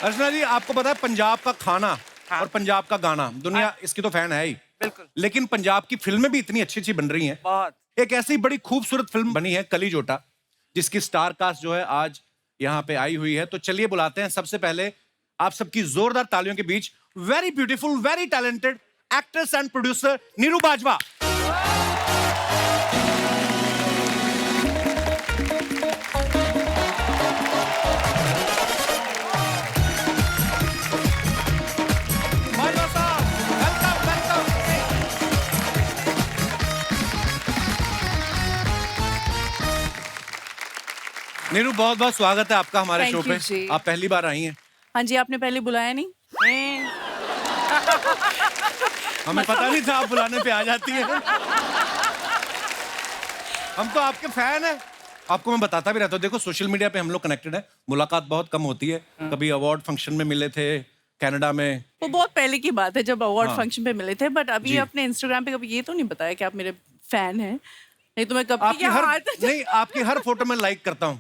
अर्चना जी, आपको पता है पंजाब का खाना और पंजाब का गाना, दुनिया इसकी तो फैन है ही। बिल्कुल। लेकिन पंजाब की फिल्में भी इतनी अच्छी अच्छी बन रही हैं। बहुत। एक ऐसी बड़ी खूबसूरत फिल्म बनी है कली जोटा, जिसकी स्टार कास्ट जो है आज यहाँ पे आई हुई है। तो चलिए बुलाते हैं सबसे पहले आप सबकी जोरदार तालियों के बीच very beautiful, very talented actress and producer Neeru Bajwa. Bajwa साहब, वेलकम वेलकम। नीरू, बहुत बहुत स्वागत है आपका हमारे Thank शो you पे। जी। आप पहली बार आई हैं। हाँ जी, आपने पहले बुलाया नहीं। हमें पता नहीं था आप बुलाने पे आ जाती हैं। हम तो आपके फैन हैं। आपको मैं बताता भी रहता हूँ, देखो सोशल मीडिया पे हम लोग कनेक्टेड हैं, मुलाकात बहुत कम होती है। कभी अवार्ड फंक्शन में मिले थे कनाडा में। वो बहुत पहले की बात है जब अवार्ड हाँ। फंक्शन पे मिले थे, बट अभी जी। अपने इंस्टाग्राम पे कभी ये तो नहीं बताया कि आप मेरे फैन हैं। नहीं तो मैं कब आपकी हर नहीं, आपकी हर फोटो में लाइक करता हूँ।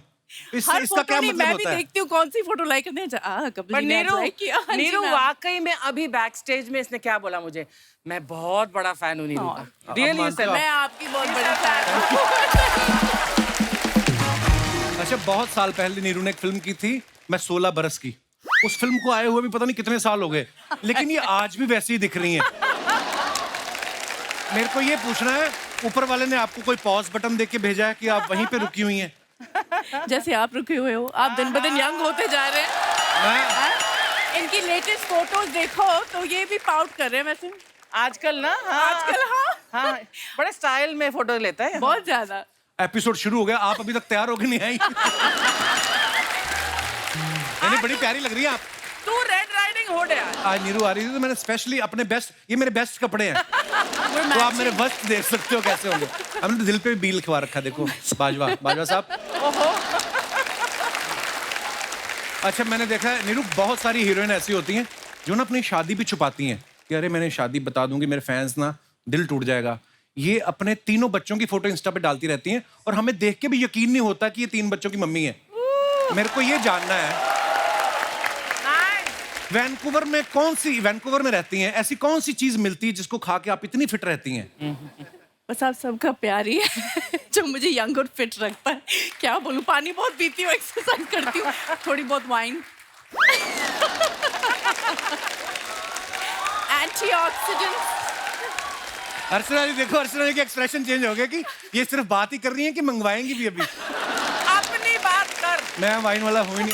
हर इसका फोटो क्या नहीं, मतलब मैं होता भी है? देखती हूँ कौन सी फोटो लाइक करते हैं। पर कभी नीरू, लाइक किया। हाँ जी, नीरू मैम। वाकई में अभी बैक स्टेज में इसने क्या बोला मुझे, मैं बहुत बड़ा फैन हूँ नीरू हाँ। का। रियली मानते हो? मैं आपकी बहुत बड़ी फैन हूँ। अच्छा, बहुत साल पहले नीरू ने एक फिल्म की थी, मैं 16 बरस की। उस फिल्म को आए हुए भी पता नहीं कितने साल हो गए, लेकिन ये आज भी वैसी ही दिख रही हैं। मेरे को ये पूछना है, ऊपर वाले ने आपको कोई पॉज बटन देके भेजा है कि आप वहीं पे रुकी हुई हैं? जैसे आप रुके हुए हो, आप दिन ब दिन यंग होते जा रहे हैं। मैं इनकी लेटेस्ट फोटोज देखो तो ये भी पाउट कर रहे हैं वैसे। आजकल ना, हाँ, आजकल हाँ, हाँ, बड़े स्टाइल में फोटो लेता है। बहुत ज्यादा। एपिसोड शुरू हो गया, आप अभी तक तैयार होके नहीं आई। यानी बड़ी प्यारी लग रही है आप। तू रेड राइडिंग हो गया। आज नीरू आ रही थी तो मैंने स्पेशली अपने बेस्ट, ये मेरे बेस्ट कपड़े हैं, तो आप मेरे वर्स्ट देख सकते हो कैसे होंगे। हमने तो दिल पे भी बील लिखवा रखा, देखो बाजवा, बाजवा साहब। अच्छा, मैंने देखा है नीरू, बहुत सारी हीरोइन ऐसी होती हैं जो ना अपनी शादी भी छुपाती हैं कि अरे मैंने शादी बता दूंगी, मेरे फैंस ना दिल टूट जाएगा। ये अपने तीनों बच्चों की फोटो इंस्टा पे डालती रहती हैं और हमें देख के भी यकीन नहीं होता कि ये 3 बच्चों की मम्मी है। मेरे को ये जानना है, वैंकूवर में रहती हैं, ऐसी कौन सी चीज मिलती है जिसको खा के आप इतनी फिट रहती हैं? बस आप सबका प्यार ही है जो मुझे यंग और फिट रखता है। क्या बोलूं, पानी बहुत पीती हूँ, एक्सरसाइज करती हूँ, थोड़ी बहुत वाइन, एंटीऑक्सीडेंट्स। अर्चना जी देखो, अर्चना जी का एक्सप्रेशन चेंज हो गया कि ये सिर्फ बात ही कर रही हैं कि मंगवाएंगी भी अभी। अपनी बात कर। मैं वाइन वाला हूँ ही नहीं।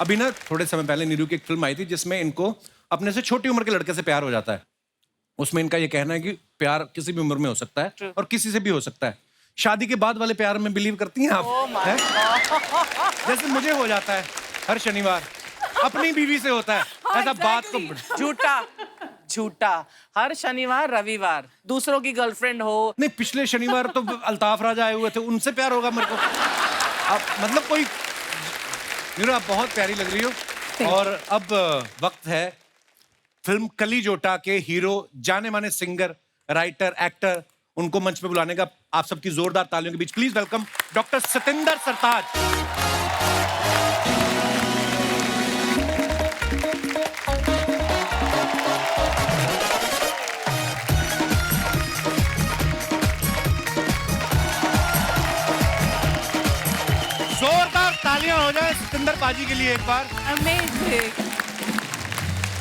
अभी ना थोड़े समय पहले नीरू की एक फिल्म आई थी जिसमें इनको अपने से छोटी उम्र के लड़के से प्यार हो जाता है। उसमें इनका ये कहना है कि प्यार किसी भी उम्र में हो सकता है और किसी से भी हो सकता है। शादी के बाद वाले प्यार में बिलीव करती हैं आप? हैं? जैसे मुझे हो जाता है हर शनिवार, अपनी बीवी से होता है। ऐसा बात तो झूठा झूठा, हर शनिवार रविवार दूसरों की गर्लफ्रेंड हो। नहीं, पिछले शनिवार तो अल्ताफ राजा आए हुए थे, उनसे प्यार होगा मेरे को। आप मतलब कोई, नीरू आप बहुत प्यारी लग रही हो। और अब वक्त है फिल्म कली जोटा के हीरो, जाने माने सिंगर, राइटर, एक्टर, उनको मंच पे बुलाने का। आप सबकी जोरदार तालियों के बीच प्लीज वेलकम डॉक्टर सतिंदर सरताज। जोरदार तालियां हो जाए सतिंदर पाजी के लिए एक बार। अमेजिंग।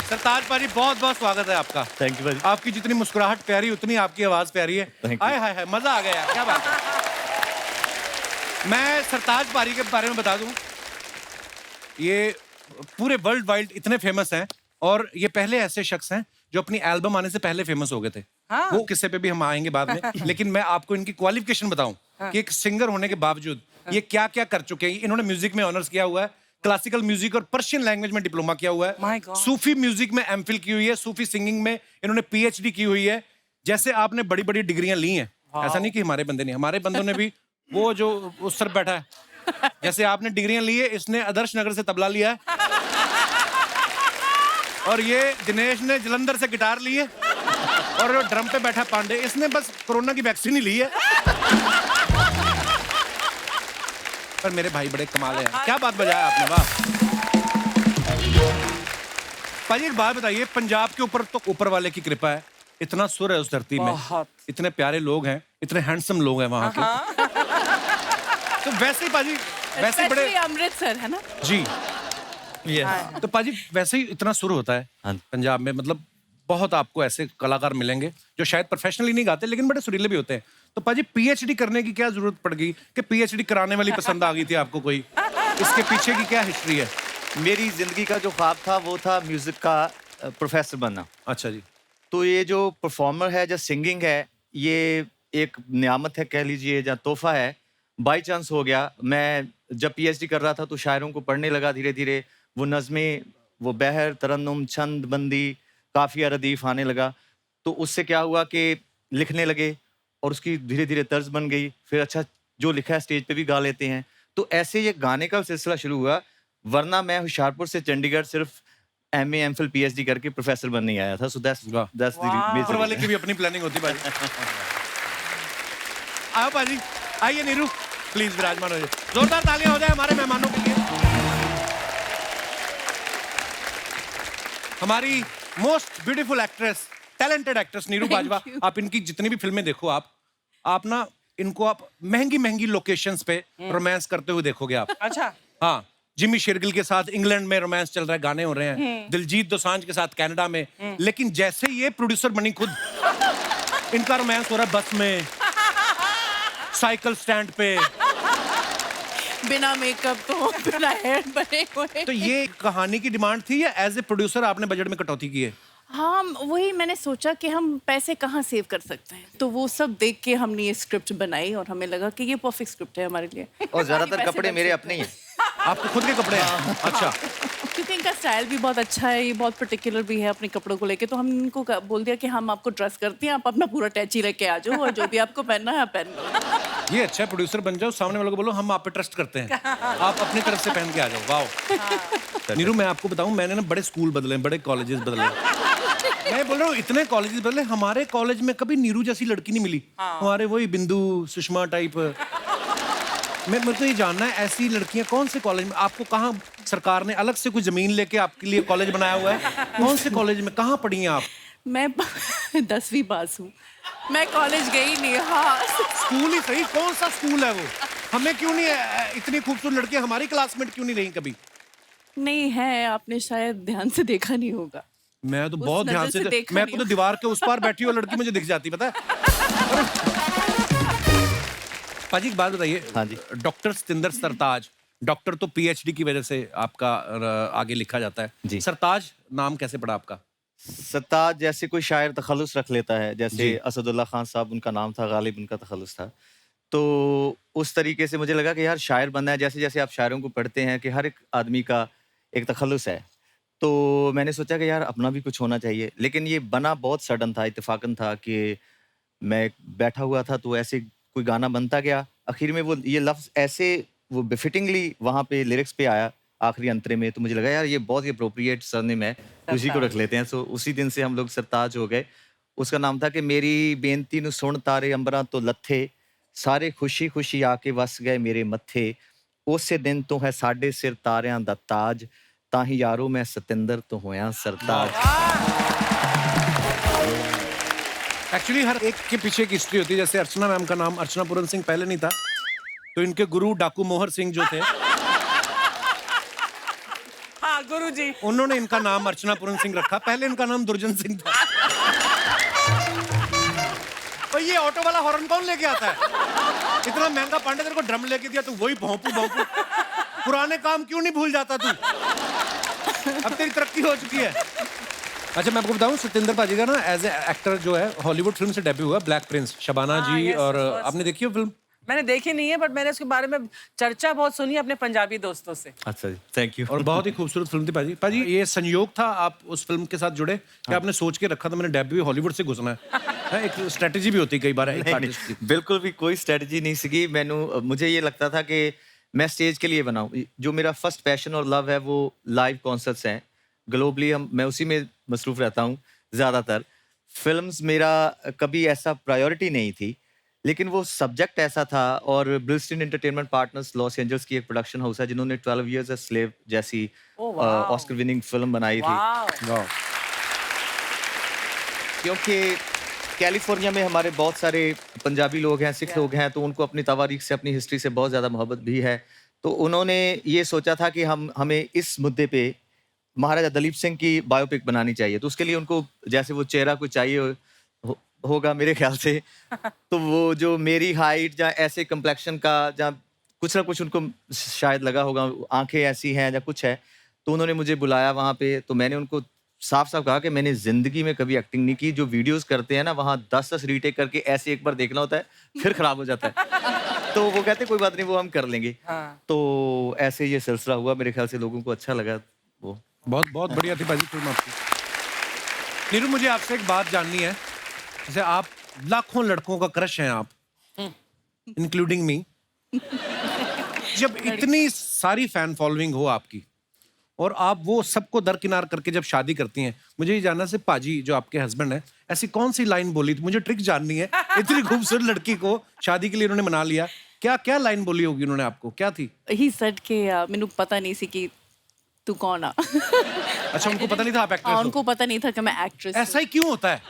सरताज पाजी, बहुत बहुत स्वागत है आपका। थैंक यू भाई। आपकी जितनी मुस्कुराहट प्यारी उतनी आपकी आवाज प्यारी है। Thank you. हाय हाय हाय, मजा आ गया यार, क्या बात है। मैं सरताज पारी के बारे में बता दूं, ये पूरे वर्ल्ड वाइड इतने फेमस हैं और ये पहले ऐसे शख्स हैं जो अपनी एल्बम आने से पहले फेमस हो गए थे। हाँ। वो किस्से पे भी हम आएंगे बाद में। लेकिन मैं आपको इनकी क्वालिफिकेशन बताऊं कि एक सिंगर होने के बावजूद ये क्या क्या कर चुके हैं। इन्होंने म्यूजिक में ऑनर्स किया हुआ है, क्लासिकल म्यूजिक और पर्शियन लैंग्वेज में डिप्लोमा किया हुआ My है, God. सूफी म्यूजिक में एमफिल की हुई है, सूफी सिंगिंग में इन्होंने पीएचडी की हुई है। जैसे आपने बड़ी बड़ी डिग्रियां ली हैं, ऐसा नहीं कि हमारे बंदे नहीं, हमारे बंदों ने भी, वो जो उस सर बैठा है, जैसे आपने डिग्रियां ली है, इसने आदर्श नगर से तबला लिया है और ये दिनेश ने जलंधर से गिटार ली है और ड्रम पे बैठा पांडे, इसने बस कोरोना की वैक्सीन ही ली है। पर मेरे भाई बड़े कमाल हैं। क्या बात बजाया आपने, वाह। पाजी एक बात बताइए, पंजाब के ऊपर तो ऊपर वाले की कृपा है, इतना सुर है उस धरती में, बहुत। इतने प्यारे लोग हैं, इतने हैंडसम लोग हैं वहाँ के। तो वैसे ही पाजी, वैसे ही बड़े Especially अमृतसर है ना। जी। हाँ। तो पाजी वैसे ही इतना सुर होता है पंजाब में, मतलब बहुत आपको ऐसे कलाकार मिलेंगे जो शायद प्रोफेशनली नहीं गाते लेकिन बड़े सुरीले भी होते हैं। तो पाजी पीएचडी करने की क्या जरूरत पड़ गई कि पीएचडी कराने वाली पसंद आ गई थी आपको कोई? इसके पीछे की क्या हिस्ट्री है? मेरी जिंदगी का जो ख्वाब था वो था म्यूजिक का प्रोफेसर बनना। अच्छा जी। तो ये जो परफॉर्मर है, जो सिंगिंग है, ये एक नियामत है कह लीजिए, या तोहफा है। बाई चांस हो गया, मैं जब पीएचडी कर रहा था तो शायरों को पढ़ने लगा धीरे धीरे। वो नज़में, वो बहर, तरन्नुम, छंद बंदी, काफिया, रदीफ आने लगा। तो उससे क्या हुआ कि लिखने लगे और उसकी धीरे धीरे तर्ज बन गई। फिर अच्छा जो लिखा है स्टेज पे भी गा लेते हैं। तो ऐसे ये गाने का सिलसिला शुरू हुआ। वरना मैं होशियारपुर से चंडीगढ़ सिर्फ एमए, एमफिल, पीएचडी करके प्रोफेसर बनने ही आया था। सो दैट्स ऊपर वाले की भी अपनी प्लानिंग होती पाजी। आओ पाजी, आइए नीरू, प्लीज विराजमान हो जाए। जोरदार तालियां हो जाए हमारे मेहमानों के लिए। हमारी most beautiful actress, talented actress Neeru Bajwa. आप इनकी जितनी भी फिल्में देखो, आप ना इनको आप महंगी महंगी लोकेशंस पे रोमांस करते हुए देखोगे आप। अच्छा। हाँ, जिमी शेरगिल के साथ इंग्लैंड में रोमांस चल रहा है, गाने हो रहे हैं। दिलजीत दोसांझ के साथ कनाडा में। लेकिन जैसे ये प्रोड्यूसर बनी खुद, इनका रोमांस हो रहा है बस में, साइकिल स्टैंड पे, बिना मेकअप तो बिना हेयर बने हुए। तो ये कहानी की डिमांड थी या एज ए प्रोड्यूसर आपने बजट में कटौती की है? हाँ, वही मैंने सोचा कि हम पैसे कहाँ सेव कर सकते हैं, तो वो सब देख के हमने ये स्क्रिप्ट बनाई और हमें लगा कि ये परफेक्ट स्क्रिप्ट है हमारे लिए। और ज्यादातर पैसे कपड़े बच मेरे सकते अपने ही हैं। आपके खुद के कपड़े हैं? अच्छा। क्योंकि इनका स्टाइल भी बहुत अच्छा है, ये बहुत पर्टिकुलर भी है अपने कपड़ों को लेके, तो हम इनको बोल दिया कि हम आपको ड्रेस करते हैं, आप अपना पूरा टैची लेके आ जाओ और जो भी आपको पहनना है आप पहन लो। ये अच्छा है, प्रोड्यूसर बन जाओ, सामने वालों को बोलो हम आप पे ट्रस्ट करते हैं, आप अपनी तरफ से पहन के आ जाओ। वाओ। नीरू, मैं आपको बताऊं, मैंने ना बड़े स्कूल बदले, बड़े कॉलेजेस बदले। मैं बोल रहा हूँ इतने कॉलेजेस बदले, हमारे कॉलेज में कभी नीरू जैसी लड़की नहीं मिली। हमारे वही बिंदु, सुषमा टाइप। मेरे को ये जानना है, ऐसी लड़कियां कौन से कॉलेज में, आपको कहाँ सरकार ने अलग से कोई जमीन लेके आपके लिए कॉलेज बनाया हुआ है? कौन से कॉलेज में, कहाँ पढ़ी हैं आप? मैं 10वीं पास हूँ, मैं कॉलेज गई नहीं। हाँ, स्कूल ही सही, कौन सा स्कूल है वो? हमें क्यों नहीं, इतनी खूबसूरत लड़कियां हमारी क्लासमेट क्यों नहीं रही कभी? नहीं है, आपने शायद ध्यान से देखा नहीं होगा। मैं तो उस बहुत ध्यान नज़र से से देखा मैं नहीं तो दीवार के उस पार बैठी हुई लड़की मुझे दिख जाती, पता है? पाजी एक बात बताइए। हाँ जी। डॉक्टर सतिंदर सरताज, डॉक्टर तो पीएचडी की वजह से आपका आगे लिखा जाता है जी। सरताज नाम कैसे पड़ा आपका? सत्ताज जैसे कोई शायर तखल्लुस रख लेता है, जैसे जी। असदुल्ला खान साहब उनका नाम था, गालिब उनका तखल्लुस था। तो उस तरीके से मुझे लगा कि यार शायर बनना है। जैसे जैसे आप शायरों को पढ़ते हैं कि हर एक आदमी का एक तखल्लुस है, तो मैंने सोचा कि यार अपना भी कुछ होना चाहिए। लेकिन ये बना बहुत सडन था, इत्तेफाकन था कि मैं बैठा हुआ था तो ऐसे कोई गाना बनता गया। आखिर में वो ये लफ्ज़ ऐसे वो बेफिटिंगली वहाँ पे लिरिक्स पे आया आखिरी अंतरे में, तो मुझे लगा यार ये बहुत ही अप्रोप्रिएट सरनेम है, उसी को रख लेते हैं। सो उसी दिन से हम लोग सरताज हो गए। उसका नाम था कि मेरी बेनती नु सुन तारे अंबरां तो लथे, सारे खुशी खुशी आके वस गए मेरे मत्थे, उसे दिन तो है साडे सिर तारियां दा ताज, ताही यारो मैं सतिंदर तो होया सरताज। एक्चुअली हर एक के पीछे एक हिस्ट्री होती है। जैसे अर्चना मैम का नाम अर्चना पूरन सिंह पहले नहीं था, तो इनके गुरु डाकू मोहर सिंह जो थे, हाँ गुरुजी, उन्होंने इनका नाम अर्चना पूरन सिंह रखा। पहले इनका नाम दुर्जन सिंह था। तो ये ऑटो वाला हॉर्न कौन लेके आता है? इतना महंगा पांडे तेरे को ड्रम लेके दिया, तू वही भौंपू भौंपू। पुराने काम क्यों नहीं भूल जाता तू? अब तेरी तरक्की हो चुकी है। अच्छा मैं आपको बताऊं, सतिंदर पाजी का ना एज ए एक्टर जो है हॉलीवुड फिल्म से डेब्यू हुआ, ब्लैक प्रिंस, शबाना हाँ, जी। yes, और of course. आपने देखी हो फिल्म? मैंने देखी नहीं है, बट मैंने उसके बारे में चर्चा बहुत सुनी है अपने पंजाबी दोस्तों से। अच्छा जी, थैंक यू। और बहुत ही खूबसूरत फिल्म थी पाजी। पाजी ये संयोग था आप उस फिल्म के साथ जुड़े कि आपने सोच के रखा था मैंने डेब्यू हॉलीवुड से घुसना है? एक स्ट्रेटजी भी होती है कई बार एक आर्टिस्ट की। बिल्कुल भी कोई स्ट्रेटजी नहीं सीखी। मुझे ये लगता था कि मैं स्टेज के लिए बनाऊं। जो मेरा फर्स्ट पैशन और लव है वो लाइव कॉन्सर्ट्स हैं। ग्लोबली मैं उसी में मसरूफ रहता हूं ज़्यादातर। फिल्म्स मेरा कभी ऐसा प्रायोरिटी नहीं थी, लेकिन वो सब्जेक्ट ऐसा था। और ब्रिलस्टन एंटरटेनमेंट पार्टनर्स लॉस एंजल्स की एक प्रोडक्शन हाउस है जिन्होंने 12 इयर्स अ स्लेव जैसी Oh, wow. Oscar winning film बनाई थी। वाओ। क्योंकि कैलिफोर्निया में हमारे बहुत सारे पंजाबी लोग हैं, सिख लोग हैं, तो उनको अपनी तवारीख से, अपनी हिस्ट्री से बहुत ज़्यादा मोहब्बत भी है। तो उन्होंने ये सोचा था कि हमें इस मुद्दे पे महाराजा दलीप सिंह की बायोपिक बनानी चाहिए। तो उसके लिए उनको जैसे वो चेहरा कोई चाहिए होगा मेरे ख्याल से। तो वो जो मेरी हाइट या ऐसे कम्प्लेक्शन का, या कुछ ना कुछ उनको शायद लगा होगा, आंखें ऐसी हैं या कुछ है, तो उन्होंने मुझे बुलाया वहाँ पे। तो मैंने उनको साफ साफ कहा कि मैंने जिंदगी में कभी एक्टिंग नहीं की। जो वीडियोस करते हैं ना, वहाँ 10-10 रीटेक करके ऐसे एक बार देखना होता है, फिर खराब हो जाता है। तो वो कहते कोई बात नहीं, वो हम कर लेंगे। हाँ। तो ऐसे ये सिलसिला हुआ। मेरे ख्याल से लोगों को अच्छा लगा वो। बहुत बहुत बढ़िया थी भाजी फिल्म आपकी। नीरू, मुझे आपसे एक बात जाननी है। जैसे आप लाखों लड़कों का क्रश हैं आप, इंक्लूडिंग मी। जब इतनी सारी फैन फॉलोइंग हो आपकी और आप वो सबको दरकिनार करके जब शादी करती हैं, मुझे ये जानना से पाजी जो आपके हस्बैंड हैं, ऐसी कौन सी लाइन बोली थी? मुझे ट्रिक जाननी है। इतनी खूबसूरत लड़की को शादी के लिए उन्होंने मना लिया, क्या क्या लाइन बोली होगी उन्होंने आपको? क्या थी? ही सेड कि मैनू पता नहीं सी कि तू कौन आ। अच्छा, उनको पता नहीं था आप एक्ट्रेस हो? उनको पता नहीं था कि मैं एक्ट्रेस हूँ। ऐसा ही क्यों होता है?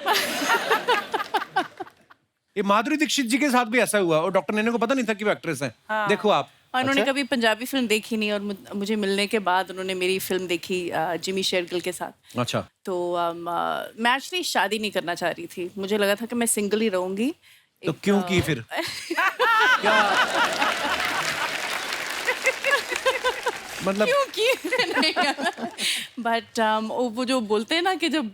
ये माधुरी दीक्षित जी के साथ भी ऐसा हुआ और डॉक्टर नैना को पता नहीं था कि वो एक्ट्रेस हैं। देखो आप। और उन्होंने अच्छा? कभी पंजाबी फिल्म देखी नहीं, और मुझे मिलने के बाद उन्होंने मेरी फिल्म देखी जिमी शेरगिल के साथ। अच्छा। तो मैं एक्चुअली शादी नहीं करना चाह रही थी। मुझे लगा था कि मैं सिंगल ही रहूंगी। तो क्यों की फिर? क्या मतलब? बट वो जो बोलते हैं ना कि जब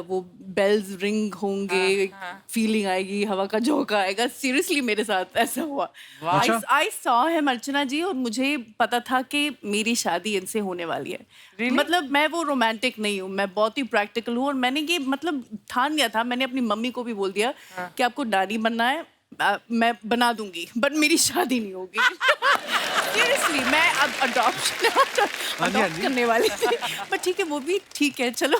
वो बेल्स रिंग होंगे, फीलिंग आएगी, हवा का झोंका आएगा। सीरियसली मेरे साथ ऐसा हुआ। अच्छा। आई सॉ हिम, अर्चना जी, और मुझे पता था कि मेरी शादी इनसे होने वाली है। Really? मतलब मैं वो रोमांटिक नहीं हूँ, मैं बहुत ही प्रैक्टिकल हूँ। और मैंने ये मतलब ठान लिया था। मैंने अपनी मम्मी को भी बोल दिया कि आपको नानी बनना है, मैं बना दूंगी, बट मेरी शादी नहीं होगी। सीरियसली मैं अब अडॉप्ट करने वाली थी, बट ठीक है, वो भी ठीक है, चलो।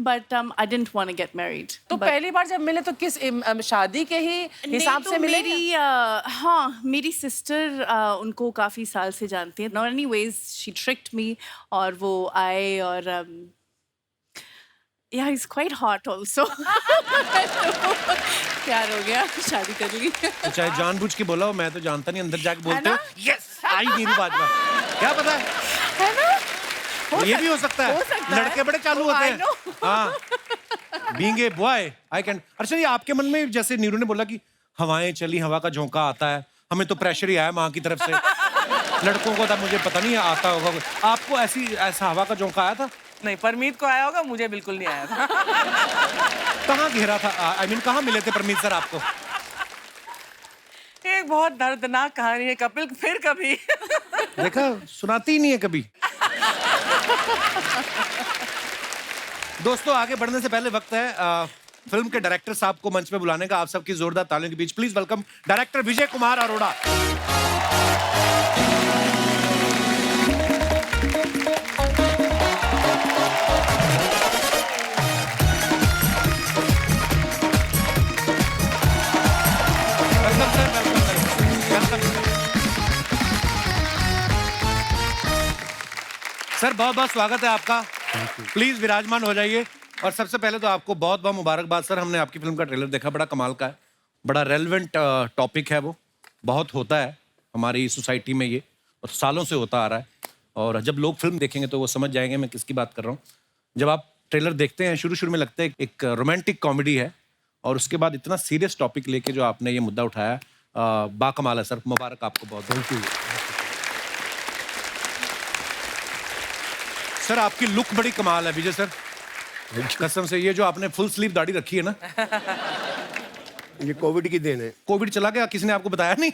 But I didn't want to get married. तो पहली बार जब मिले तो किस शादी के ही हिसाब से मिले? हाँ, मेरी सिस्टर उनको काफी साल से जानती है। नॉट एनीवेज, शी ट्रिक्ड मी, और वो आए और yeah, he's quite hot also. प्यार हो गया, शादी कर ली। तो चाहे जानबूझ के बोला हो, मैं तो जानता नहीं, अंदर जाके बोलते हो यस आई नीरू बाजवा। क्या पता है ना? ये भी हो सकता है। लड़के बड़े चालू होते हैं। हाँ, being a boy I can. अच्छा, ये आपके मन में जैसे नीरू ने बोला कि हवाएं चली, हवा का झोंका आता है, हमें तो प्रेशर ही आया माँ की तरफ से, लड़कों को था मुझे पता नहीं आता होगा। आपको ऐसा हवा का झोंका आया था? नहीं, परमीत को आया होगा, मुझे बिल्कुल नहीं आया था। कहाँ घेरा था? आई मीन कहाँ मिले थे परमीत सर आपको? एक बहुत दर्दनाक कहानी है कपिल, फिर कभी। देखा, सुनाती ही नहीं है कभी। दोस्तों, आगे बढ़ने से पहले वक्त है फिल्म के डायरेक्टर साहब को मंच पे बुलाने का। आप सबकी जोरदार तालियों के बीच please welcome director Vijay Kumar Arora. Sir, बहुत बहुत स्वागत है आपका। प्लीज विराजमान हो जाइए। और सबसे पहले तो आपको बहुत बहुत मुबारकबाद सर। हमने आपकी फिल्म का ट्रेलर देखा, बड़ा कमाल का है, बड़ा रेलेवेंट टॉपिक है, वो बहुत होता है हमारी सोसाइटी में ये, और सालों से होता आ रहा है। और जब लोग फिल्म देखेंगे तो वो समझ जाएंगे मैं किसकी बात कर रहा हूँ। जब आप ट्रेलर देखते हैं, शुरू में लगता है एक रोमांटिक कॉमेडी है, और उसके बाद इतना सीरियस टॉपिक लेके जो आपने ये मुद्दा उठाया, बाकमाल है सर। मुबारक आपको बहुत। Thank you sir. आपकी लुक बड़ी कमाल है विजय सर, कसम से। ये जो आपने फुल स्लीव दाढ़ी रखी है ना, ये कोविड की देन है। कोविड चला गया, किसी ने आपको बताया नहीं?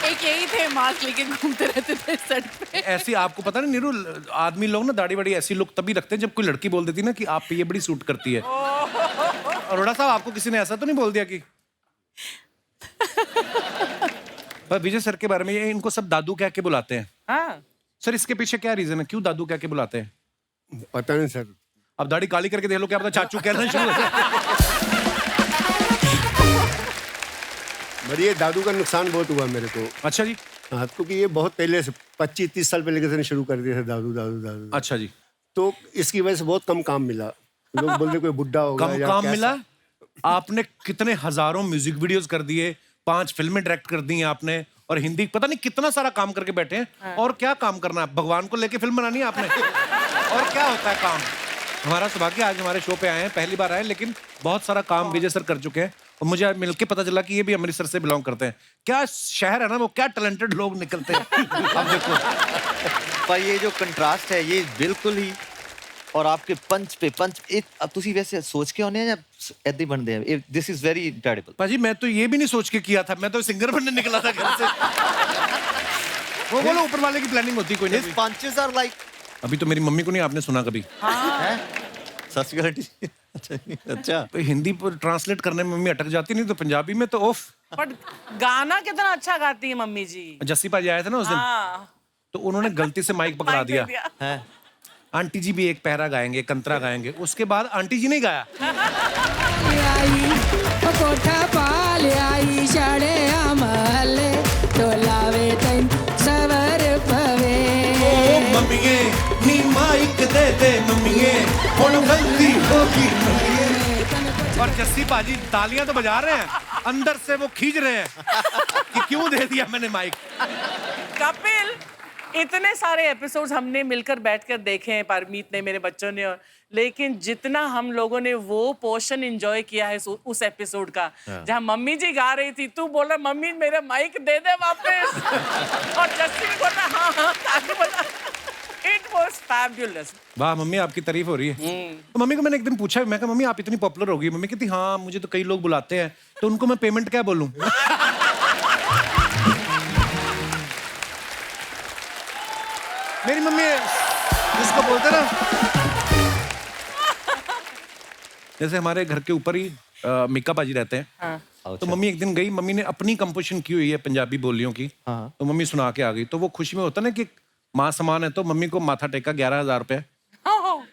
एक यही थे, मास्क लेके घूमते रहते थे सेट पे। ऐसी आपको पता नहीं नीरू, आदमी लोग ना दाढ़ी बड़ी ऐसी लुक तभी रखते हैं जब कोई लड़की बोल देती ना कि आप पे ये बड़ी सूट करती है। अरोड़ा साहब, आपको किसी ने ऐसा तो नहीं बोल दिया कि? पर विजय सर के बारे में, ये इनको सब दादू कह के बुलाते हैं। हाँ। सर, इसके पीछे क्या रीजन है, क्यों दादू कह के बुलाते हैं? पता नहीं सर। अब दाढ़ी काली करके देख लो, क्या पता चाचू कहना शुरू हो जाए। पर ये दादू का नुकसान बहुत हुआ मेरे को। अच्छा जी। हाँ, क्योंकि ये बहुत पहले से 25-30 साल पहले किसी ने शुरू कर दिया था दादू दादू दादू। अच्छा जी। तो इसकी वजह से बहुत कम काम मिला। लोग बोलते कोई बुढ़ा होगा कम या काम कैसा। मिला? आपने कितने हजारों म्यूजिक वीडियोस कर दिए, 5 फिल्में डायरेक्ट कर दी हैं आपने, और हिंदी पता नहीं कितना सारा काम करके बैठे हैं। और क्या काम करना है? भगवान को लेके फिल्म बनानी है आपने? और क्या होता है काम? हमारा सौभाग्य आज हमारे शो पे आए हैं, पहली बार आए, लेकिन बहुत सारा काम विजय सर कर चुके हैं और मुझे आज मिलके पता चला कि ये भी अमृतसर से बिलोंग करते हैं। क्या शहर है ना, वो क्या टैलेंटेड लोग निकलते हैं। अब देखो पर ये जो कंट्रास्ट है ये बिल्कुल ही, और आपके पंच पे पंच एक, अब तुसी वैसे सोच के होने हैं या ऐसे ही बनते हैं? This is very incredible. पाजी मैं तो ये भी नहीं सोच के किया था, मैं तो सिंगर बनने निकला था घर से। वो बोलो ऊपर वाले की प्लानिंग होती कोई His नहीं। punches are like अभी तो मेरी मम्मी को नहीं आपने सुना कभी। हैं? सत श्री अकाल आंटी। अच्छा तो हिंदी पर ट्रांसलेट करने में मम्मी अटक जाती, नहीं तो पंजाबी में तो ओफ। बट गाना कितना अच्छा गाती है मम्मी जी। जस्सी पाजी आए थे ना उस दिन, हाँ, तो उन्होंने गलती से माइक पकड़ा माइक दे दिया। है। आंटी जी भी एक पहरा गाएंगे, कंतरा गाएंगे, उसके बाद आंटी जी ने गाया। आई कोठा पाल आई शाळे आम्हाले टोलावे तैन सवर पवे ओ मम्मीए नी माइक दे दे मम्मीए, हुण गलती होगी मम्मीए। और जस्सी पाजी तालियां तो बजा रहे हैं, अंदर से वो खींच रहे हैं कि क्यों दे दिया मैंने माइक। कपिल, इतने सारे एपिसोड्स हमने मिलकर बैठकर देखे हैं, परमीत ने, मेरे बच्चों ने, लेकिन जितना हम लोगों ने वो पोर्शन एंजॉय किया है उस एपिसोड का, जहां मम्मी जी गा रही थी, तू बोल रहा मम्मी मेरा माइक दे दे वापस, और जस्सी भी बोल रहा हाँ हाँ ताकि बोला। It was fabulous. वाह मम्मी आपकी तारीफ हो रही है। तो मम्मी को मैंने एक दिन पूछा, मैं कहा मम्मी आप इतनी पॉपुलर हो गई। मम्मी कहती हाँ मुझे तो कई लोग बुलाते हैं, तो उनको मैं पेमेंट क्या बोलूं। मेरी मम्मी जिसको बोलते ना, जैसे हमारे घर के ऊपर ही मिक्का पाजी रहते हैं। तो मम्मी एक दिन गई, मम्मी ने अपनी कंपोजिशन की हुई है पंजाबी बोलियों की, हाँ। तो मम्मी सुना के आ गई। तो वो खुशी में होता ना कि माँ समान है, तो मम्मी को माथा टेका 11,000 रुपए।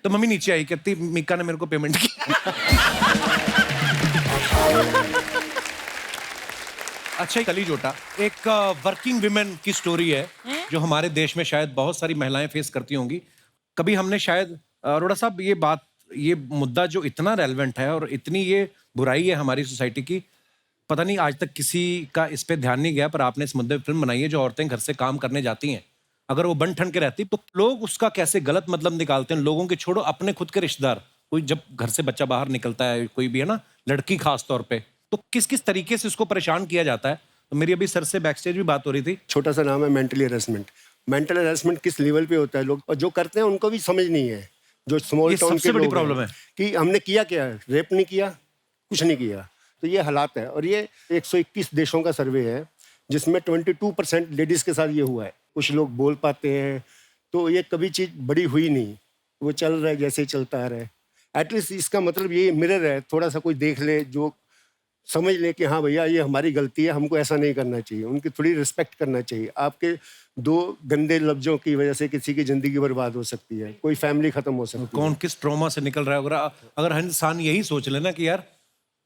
तो मम्मी नीचे आई, कहती मिक्का ने मेरे को पेमेंट की। अच्छा कली जोटा एक वर्किंग विमेन की स्टोरी है जो हमारे देश में शायद बहुत सारी महिलाएं फेस करती होंगी। कभी हमने शायद अरोड़ा साहब ये मुद्दा जो इतना रेलेवेंट है और इतनी ये बुराई है हमारी सोसाइटी की, पता नहीं आज तक किसी का इस पे ध्यान नहीं गया, पर आपने इस मुद्दे पे फिल्म बनाई है। जो औरतें घर से काम करने जाती हैं, अगर वो बन ठन के रहती तो लोग उसका कैसे गलत मतलब निकालते हैं। लोगों के छोड़ो, अपने खुद के रिश्तेदार, कोई जब घर से बच्चा बाहर निकलता है, कोई भी है ना, लड़की खास तौर पे, तो किस किस तरीके से उसको परेशान किया जाता है। तो मेरी अभी सर से बैक स्टेज भी बात हो रही थी। छोटा सा नाम है मेंटली हरेसमेंट। मेंटल हरेसमेंट किस लेवल पे होता है, लोग और जो करते हैं उनको भी समझ नहीं है। जो स्मॉल ये टाउन सबसे के बड़ी लोग प्रॉब्लम हैं है। कि हमने किया क्या है, रेप नहीं किया, कुछ नहीं किया, तो ये हालात है। और ये 121 देशों का सर्वे है जिसमें 22% लेडीज के साथ ये हुआ है। कुछ लोग बोल पाते हैं, तो ये कभी चीज बड़ी हुई नहीं, वो चल रहा है जैसे ही चलता आ रहा है। एटलीस्ट इसका मतलब ये मिरर है, थोड़ा सा कोई देख ले, जो समझ ले कि हाँ भैया ये हमारी गलती है, हमको ऐसा नहीं करना चाहिए, उनकी थोड़ी रिस्पेक्ट करना चाहिए। आपके 2 गंदे लफ्जों की वजह से किसी की जिंदगी बर्बाद हो सकती है, कोई फैमिली खत्म हो सकती है। कौन किस ट्रॉमा से निकल रहा है। अगर हर इंसान यही सोच लेना कि यार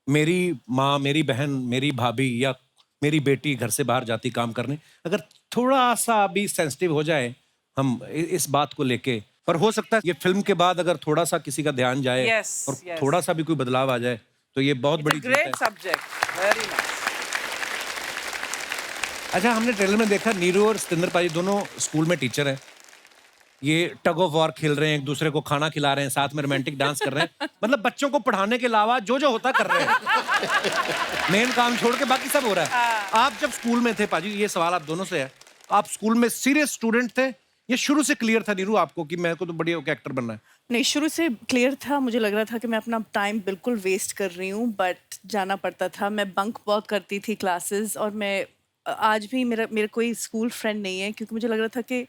मेरी माँ, मेरी बहन, मेरी भाभी या मेरी बेटी घर से बाहर जाती काम करने, अगर थोड़ा सा भी सेंसिटिव हो जाए हम इस बात को लेके, पर हो सकता है ये फिल्म के बाद अगर थोड़ा सा किसी का ध्यान जाए Yes, और yes. थोड़ा सा भी कोई बदलाव आ जाए, तो ये बहुत बड़ी जीत है। Great subject, very nice. अच्छा हमने ट्रेलर में देखा नीरू और सतिंदर पाजी दोनों स्कूल में टीचर हैं। ये टग ऑफ वॉर खेल रहे हैं, एक दूसरे को खाना खिला रहे हैं, साथ में रोमांटिक डांस कर रहे हैं। मतलब बच्चों को पढ़ाने के अलावा जो जो होता कर रहे हैं। मेन काम छोड़ के बाकी सब हो रहा है। आप जब स्कूल में थे पाजी, ये सवाल आप दोनों से है, आप स्कूल में सीरियस स्टूडेंट थे, ये शुरू से क्लियर था नीरू आपको कि मेरे को तो बढ़िया एक्टर बनना है? नहीं, शुरू से क्लियर था। मुझे लग रहा था कि मैं अपना टाइम बिल्कुल वेस्ट कर रही हूँ, बट जाना पड़ता था। मैं बंक बहुत करती थी क्लासेस, और मैं आज भी मेरा कोई स्कूल फ्रेंड नहीं है, क्योंकि मुझे लग रहा था कि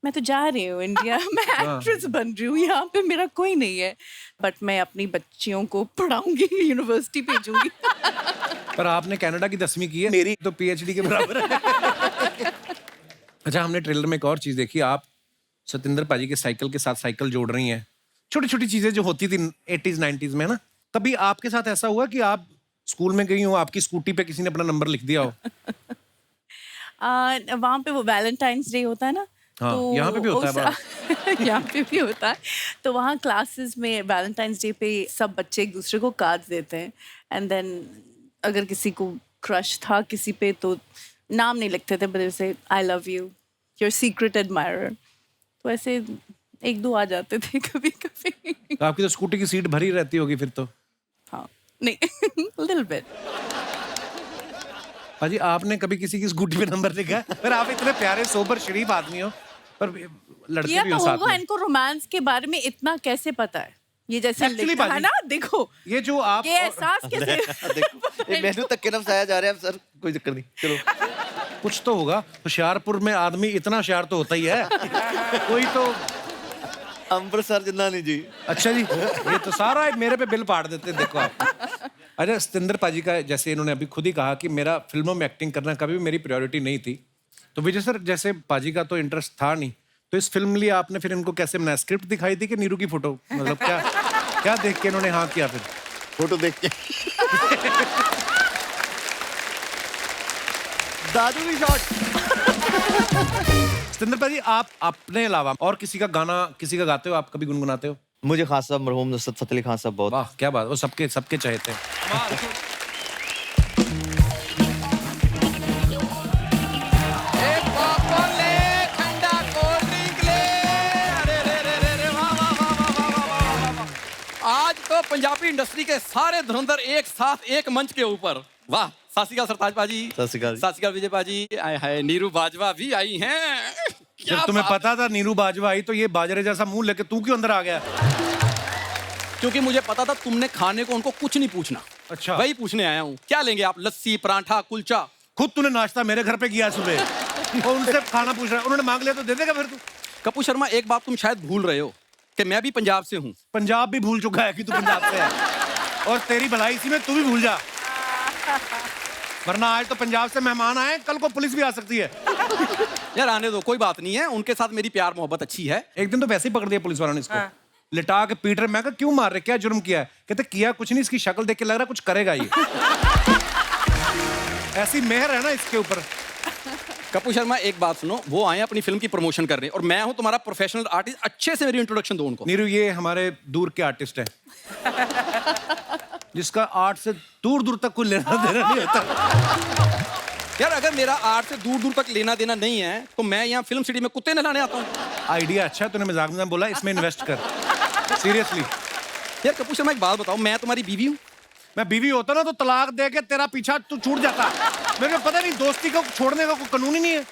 मैं तो जा रही हूँ इंडिया, मैं एक्ट्रेस बन रही हूँ, यहाँ पे मेरा कोई नहीं है। बट मैं अपनी बच्चियों को पढ़ाऊंगी, यूनिवर्सिटी भेजूंगी। पर आपने कनाडा की 10वीं की है, मेरी तो PhD के बराबर है। अच्छा हमने ट्रेलर में एक और चीज देखी, आप सतिंदर पाजी के साइकिल के साथ साइकिल जोड़ रही हैं। छोटी छोटी चीजें जो होती थी 80s 90s में ना, कभी आपके साथ ऐसा हुआ कि आप स्कूल में गई हो, आपकी स्कूटी पे किसी ने अपना नंबर लिख दिया हो? वहाँ पे वो वैलेंटाइंस डे होता है ना, हाँ, तो यहाँ पे भी होता है यहाँ पे भी होता है। तो वहाँ क्लासेस में वैलेंटाइंस डे पे सब बच्चे एक दूसरे को कार्ड्स देते हैं, एंड देन अगर किसी को क्रश था किसी पे तो नाम नहीं लिखते थे, बट से I love you, your secret admirer. तो ऐसे एक दो आ जाते थे कभी कभी। तो आपकी तो स्कूटी की सीट भरी रहती होगी फिर तो। हाँ, नहीं लिटिल बिट। पाजी, आपने कभी किसी की स्कूटी पे नंबर लिखा है? पर आप इतने प्यारे सोबर शरीफ आदमी हो, पर लड़के किया भी तो हो साथ होगा, में। इनको रोमांस के बारे में इतना कैसे पता है? ये जैसे Actually, लिखा है बाजी, ना, देखो ये जो आप ये एहसास कैसे देखो ये मेनू तक के नाम आया जा रहा है सर, कोई चक्कर नहीं, चलो। कुछ तो होगा। होशियारपुर में आदमी इतना होशियार तो होता ही है। कोई तो अमृतसर जिन्ना नहीं जी। अच्छा जी, ये तो सारा मेरे पे बिल पाड़ देते हैं, देखो आप। अच्छा, सतिंदर पाजी का जैसे इन्होंने अभी खुद ही कहा कि मेरा फिल्मों में एक्टिंग करना कभी भी मेरी प्रायोरिटी नहीं थी, तो विजय सर जैसे पाजी का तो इंटरेस्ट था नहीं, तो इस फिल्म लिए आपने फिर इनको कैसे बनाया? स्क्रिप्ट दिखाई थी कि नीरू की फोटो, मतलब क्या क्या देख के इन्होंने हाँ किया फिर? फोटो देख के दादू की शॉट। सतिंदर पाजी, आप अपने अलावा और किसी का गाना किसी का गाते हो, आप कभी गुनगुनाते हो? मुझे खास साहब मरहूम नुसरत फतेह अली खान साहब बहुत। वाह क्या बात, वो सबके सबके चाहते हैं। आज तो पंजाबी इंडस्ट्री के सारे धुरंधर एक साथ एक मंच के ऊपर। वाह, सत श्री अकाल सरताज पाजी। सत श्री अकाल। सत श्री अकाल विजय पाजी। आए हाय, नीरू बाजवा भी आई हैं। जब तुम्हें पता था नीरू बाजवा आई तो ये बाजरे जैसा मुंह लेके तू क्यों अंदर आ गया? क्योंकि मुझे पता था तुमने खाने को उनको कुछ नहीं पूछना। अच्छा, वही पूछने आया हूँ, क्या लेंगे आप? लस्सी, पराठा, कुलचा? खुद तूने नाश्ता मेरे घर पे किया सुबह और उनसे खाना पूछ रहा है, उन्होंने मांग लिया तो दे देगा फिर तू? कपूर शर्मा, एक बात तुम शायद भूल रहे हो कि मैं भी पंजाब से हूँ। पंजाब भी भूल चुका है कि तू पंजाब से है, और तेरी भलाई इसी में तू भी भूल जा, वरना आज तो पंजाब से मेहमान आए, कल को पुलिस भी आ सकती है। यार आने दो, कोई बात नहीं है, उनके साथ मेरी प्यार मोहब्बत अच्छी है। एक दिन तो वैसे ही पकड़ दिया पुलिस वालों ने इसको, लिटा के पीट रहे। मैं कहा क्यों मार रहे, क्या जुर्म किया है? कहते किया कुछ नहीं, इसकी शक्ल देख के लग रहा कुछ करेगा ये। ऐसी मेहर है ना इसके ऊपर। कपूर शर्मा, एक बात सुनो, वो आए अपनी फिल्म की प्रमोशन कर रहे हैं और मैं हूं तुम्हारा प्रोफेशनल आर्टिस्ट, अच्छे से मेरी इंट्रोडक्शन दो उनको। नीरू, ये हमारे दूर के आर्टिस्ट हैं, जिसका आर्ट से दूर दूर तक कोई लेना देना नहीं होता। यार अगर मेरा आर्ट से दूर दूर तक लेना देना नहीं है तो मैं यहाँ फिल्म सिटी में कुत्ते नहलाने आता हूँ। आइडिया अच्छा है, तूने मजाक में बोला, इसमें इन्वेस्ट कर सीरियसली। यार कपूर शर्मा, एक बात बताओ, मैं तुम्हारी बीवी हूँ। मैं बीवी होता ना तो तलाक दे के तेरा पीछा तू छूट जाता। मेरे को पता नहीं, दोस्ती को छोड़ने का कोई कानून ही नहीं है।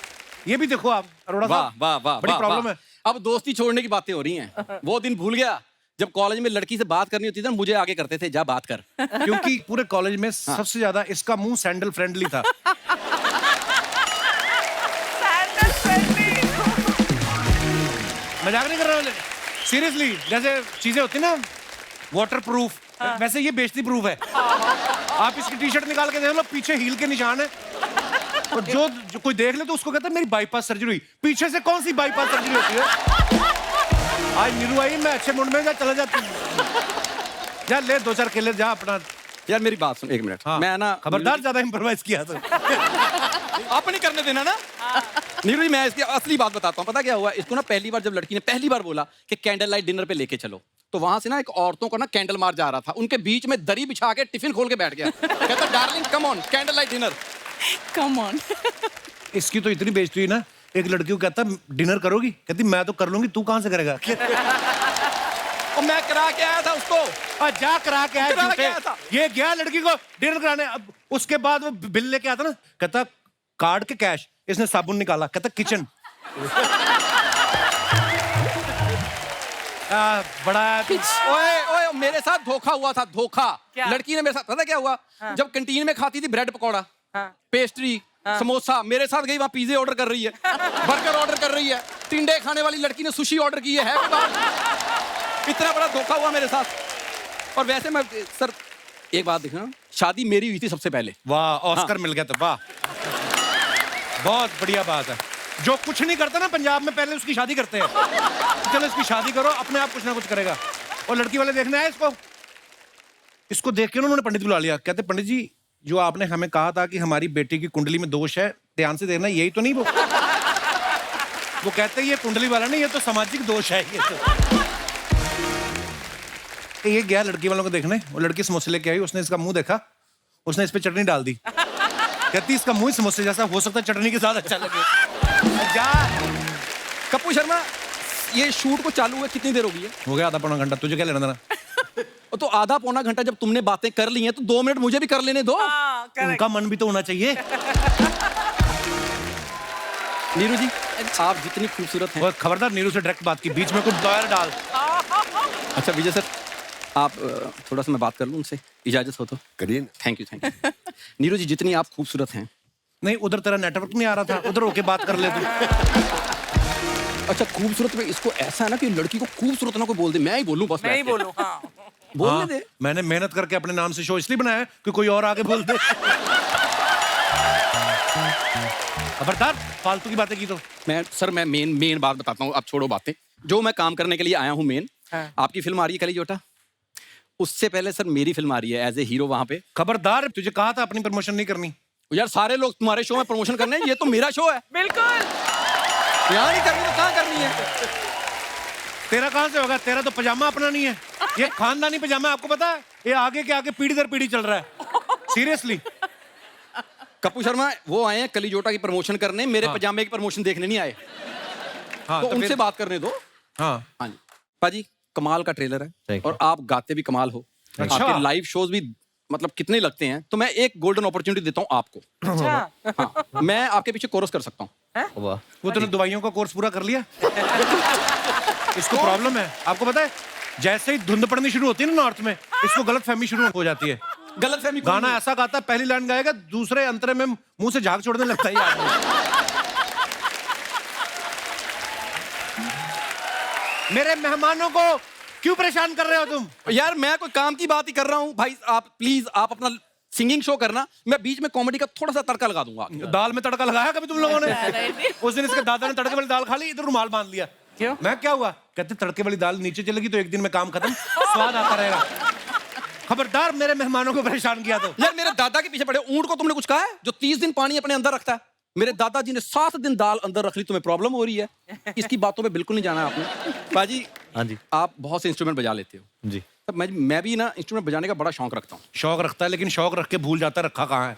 ये भी देखो आप अरोड़ा वाह साहब, वाह वाह, बड़ी वाह, प्रॉब्लम वाह। है। अब दोस्ती छोड़ने की बातें हो रही हैं। वो दिन भूल गया जब कॉलेज में लड़की से बात करनी होती थी ना, मुझे आगे करते थे, जा बात कर। क्योंकि पूरे कॉलेज में सबसे ज्यादा इसका मुंह सैंडल फ्रेंडली था। मजाक नहीं कर रहा, सीरियसली। जैसे चीजें होती ना वाटर प्रूफ, वैसे ये बेइज्जती प्रूफ है। आप इसकी टी शर्ट निकाल के देख लो, पीछे हील के निशान है, और जो कोई देख ले तो उसको कहता है मेरी बाईपास सर्जरी हुई। पीछे से कौन सी बाईपास सर्जरी होती है? आज नीरू आई, मैं अच्छे मूड में, जा चला जाती जा, ले 2-4 केले, जा अपना। यार मेरी बात सुन एक मिनट। हाँ, मैं ना खबरदार ज्यादा इम्प्रोवाइज किया तो। आप नहीं करने देना ना। नीरू जी, मैं इसकी असली बात बताता हूँ। पता क्या हुआ, इसको ना पहली बार जब लड़की ने पहली बार बोला कि कैंडल लाइट डिनर पे लेके चलो, तो वहां से ना एक औरतों को ना कैंडल मार जा रहा था, उनके बीच में दरी बिछा के टिफिन खोल के बैठ गया। कहता darling come on, candle light dinner. Come on. इसकी तो इतनी बेइज्जती हुई ना, एक लड़की को कहता डिनर करोगी, कहती मैं तो कर लूंगी, तू कहां से करेगा? और मैं करा के आया था उसको। जा करा के करा के आया आया था। ये गया लड़की को डिनर कराने। अब उसके बाद वो बिल लेके आता ना, कहता कार्ड के कैश, इसने साबुन निकाला, कहता किचन। बड़ा ओए ओए, मेरे साथ धोखा हुआ था, धोखा। क्या? लड़की ने मेरे साथ, पता क्या हुआ, जब कैंटीन में खाती थी ब्रेड पकौड़ा, पेस्ट्री, समोसा, मेरे साथ गई वहां पिज्जे ऑर्डर कर रही है, बर्गर ऑर्डर कर रही है, टिंडे खाने वाली लड़की ने सुशी ऑर्डर की है। इतना बड़ा धोखा हुआ मेरे साथ। और वैसे मैं सर एक बात देखना, शादी मेरी हुई थी सबसे पहले। वाह, ऑस्कर मिल गया तो वाह, बहुत बढ़िया बात है। जो कुछ नहीं करता ना पंजाब में, पहले उसकी शादी करते हैं। चलो इसकी शादी करो, अपने आप कुछ ना कुछ करेगा। और लड़की वाले देखने आए इसको, इसको देख के उन्होंने पंडित बुला लिया, कहते पंडित जी जो आपने हमें कहा था कि हमारी बेटी की कुंडली में दोष है, ध्यान से देखना, यही तो नहीं वो कहते हैं ये कुंडली वाला नहीं, ये तो सामाजिक दोष है ये तो। ये गया लड़की वालों को देखने, वो लड़की समोसे लेके आई, उसने इसका मुंह देखा, उसने इस पे चटनी डाल दी, कहती इसका मुंह समोसे जैसा, हो सकता है चटनी के साथ अच्छा लगे। जा कप्पू शर्मा, ये शूट को चालू हुए कितनी देर हो गई है? हो गया आधा पौना घंटा, तुझे क्या लेना देना? तो आधा पौना घंटा जब तुमने बातें कर ली हैं तो 2 मिनट मुझे भी कर लेने दो। हाँ, correct. उनका मन भी तो होना चाहिए। नीरू जी, आप जितनी खूबसूरत हैं। और खबरदार नीरू से डायरेक्ट बात की, बीच में कुछ दायर डाल। अच्छा विजय सर, आप थोड़ा सा मैं बात कर लूं उनसे, इजाजत हो तो? करिए ना। थैंक यू नीरू जी, जितनी आप खूबसूरत हैं। नहीं, उधर तेरा नेटवर्क नहीं आ रहा था, उधर होके बात कर ले तू। अच्छा खूबसूरत में इसको ऐसा है ना कि लड़की को खूबसूरत ना कोई बोल दे, मैं ही बोलूं बस। मैं ही बोलूं, हाँ। बोलने हाँ, दे। मैंने मेहनत करके अपने नाम से शो इसलिए बनाया है कि कोई और आगे बोल दे। खबरदार, फालतू की बातें की तो। मैं मेन बात बताता हूँ, अब छोड़ो बातें। जो मैं काम करने के लिए आया हूँ मेन, हाँ। आपकी फिल्म आ रही है कलीजोटा, उससे पहले सर मेरी फिल्म आ रही है एज ए हीरो वहां पे। खबरदार, तुझे कहा था अपनी प्रमोशन नहीं करनी। यार सारे लोग तुम्हारे शो में प्रमोशन करने हैं, ये तो मेरा शो है। बिल्कुल। यहाँ नहीं करनी तो कहाँ करनी है? तेरा कहां से होगा, तेरा तो पजामा अपना नहीं है, ये खानदानी पजामा है, आपको पता है, ये आगे के आगे पीढ़ी दर पीढ़ी चल रहा है। सीरियसली। कप्पू शर्मा वो आए हैं कलीजोटा की प्रमोशन करने, मेरे पजामे की प्रमोशन देखने नहीं आए। हाँ, तो उनसे बात करने दो। हाँ हाँ जी पाजी, कमाल का ट्रेलर है Thank you. और आप गाते भी कमाल हो। अच्छा। आपके लाइव शोज भी मतलब कितने लगते हैं, तो मैं एक गोल्डन अपॉर्चुनिटी देता हूँ आपको। अच्छा। हाँ, मैं आपके पीछे कोरस कर सकता हूँ। वाह। वो तूने दवाइयों का कोर्स पूरा कर लिया? इसको प्रॉब्लम है, आपको पता है, जैसे ही धुंध पड़नी शुरू होती है ना नॉर्थ में, इसको गलत फहमी शुरू हो जाती है। गलत फहमी। गाना ऐसा गाता है, पहली लाइन गाएगा, दूसरे अंतरे में मुंह से झाग छोड़ने लगता है ये आदमी। मेरे मेहमानों को क्यों परेशान कर रहे हो तुम? यार मैं कोई काम की बात ही कर रहा हूँ भाई, आप प्लीज आप अपना सिंगिंग शो करना, मैं बीच में कॉमेडी का थोड़ा सा तड़का लगा दूंगा। दाल में तड़का लगाया कभी तुम लोगों ने? उस दिन इसके दादा ने तड़के वाली दाल खा ली, इधर रुमाल बांध लिया। क्यों? मैं क्या हुआ? कहते तड़के वाली दाल नीचे चलेगी तो एक दिन में काम खत्म, स्वाद आता रहेगा। खबरदार, मेरे मेहमानों को परेशान किया तो। यार मेरे दादा के पीछे पड़े ऊंट को तुमने कुछ कहा है जो 30 दिन पानी अपने अंदर रखता है? मेरे दादाजी ने 7 दिन दाल अंदर रख ली, तुम्हें प्रॉब्लम हो रही है? इसकी बातों पे बिल्कुल नहीं जाना है आपने। बाजी, हाँ जी। आप बहुत से इंस्ट्रूमेंट बजा लेते हो। जी। तब मैं भी ना इंस्ट्रूमेंट बजाने का बड़ा शौक रखता हूँ। शौक रखता है, लेकिन शौक रख के भूल जाता है रखा कहाँ है।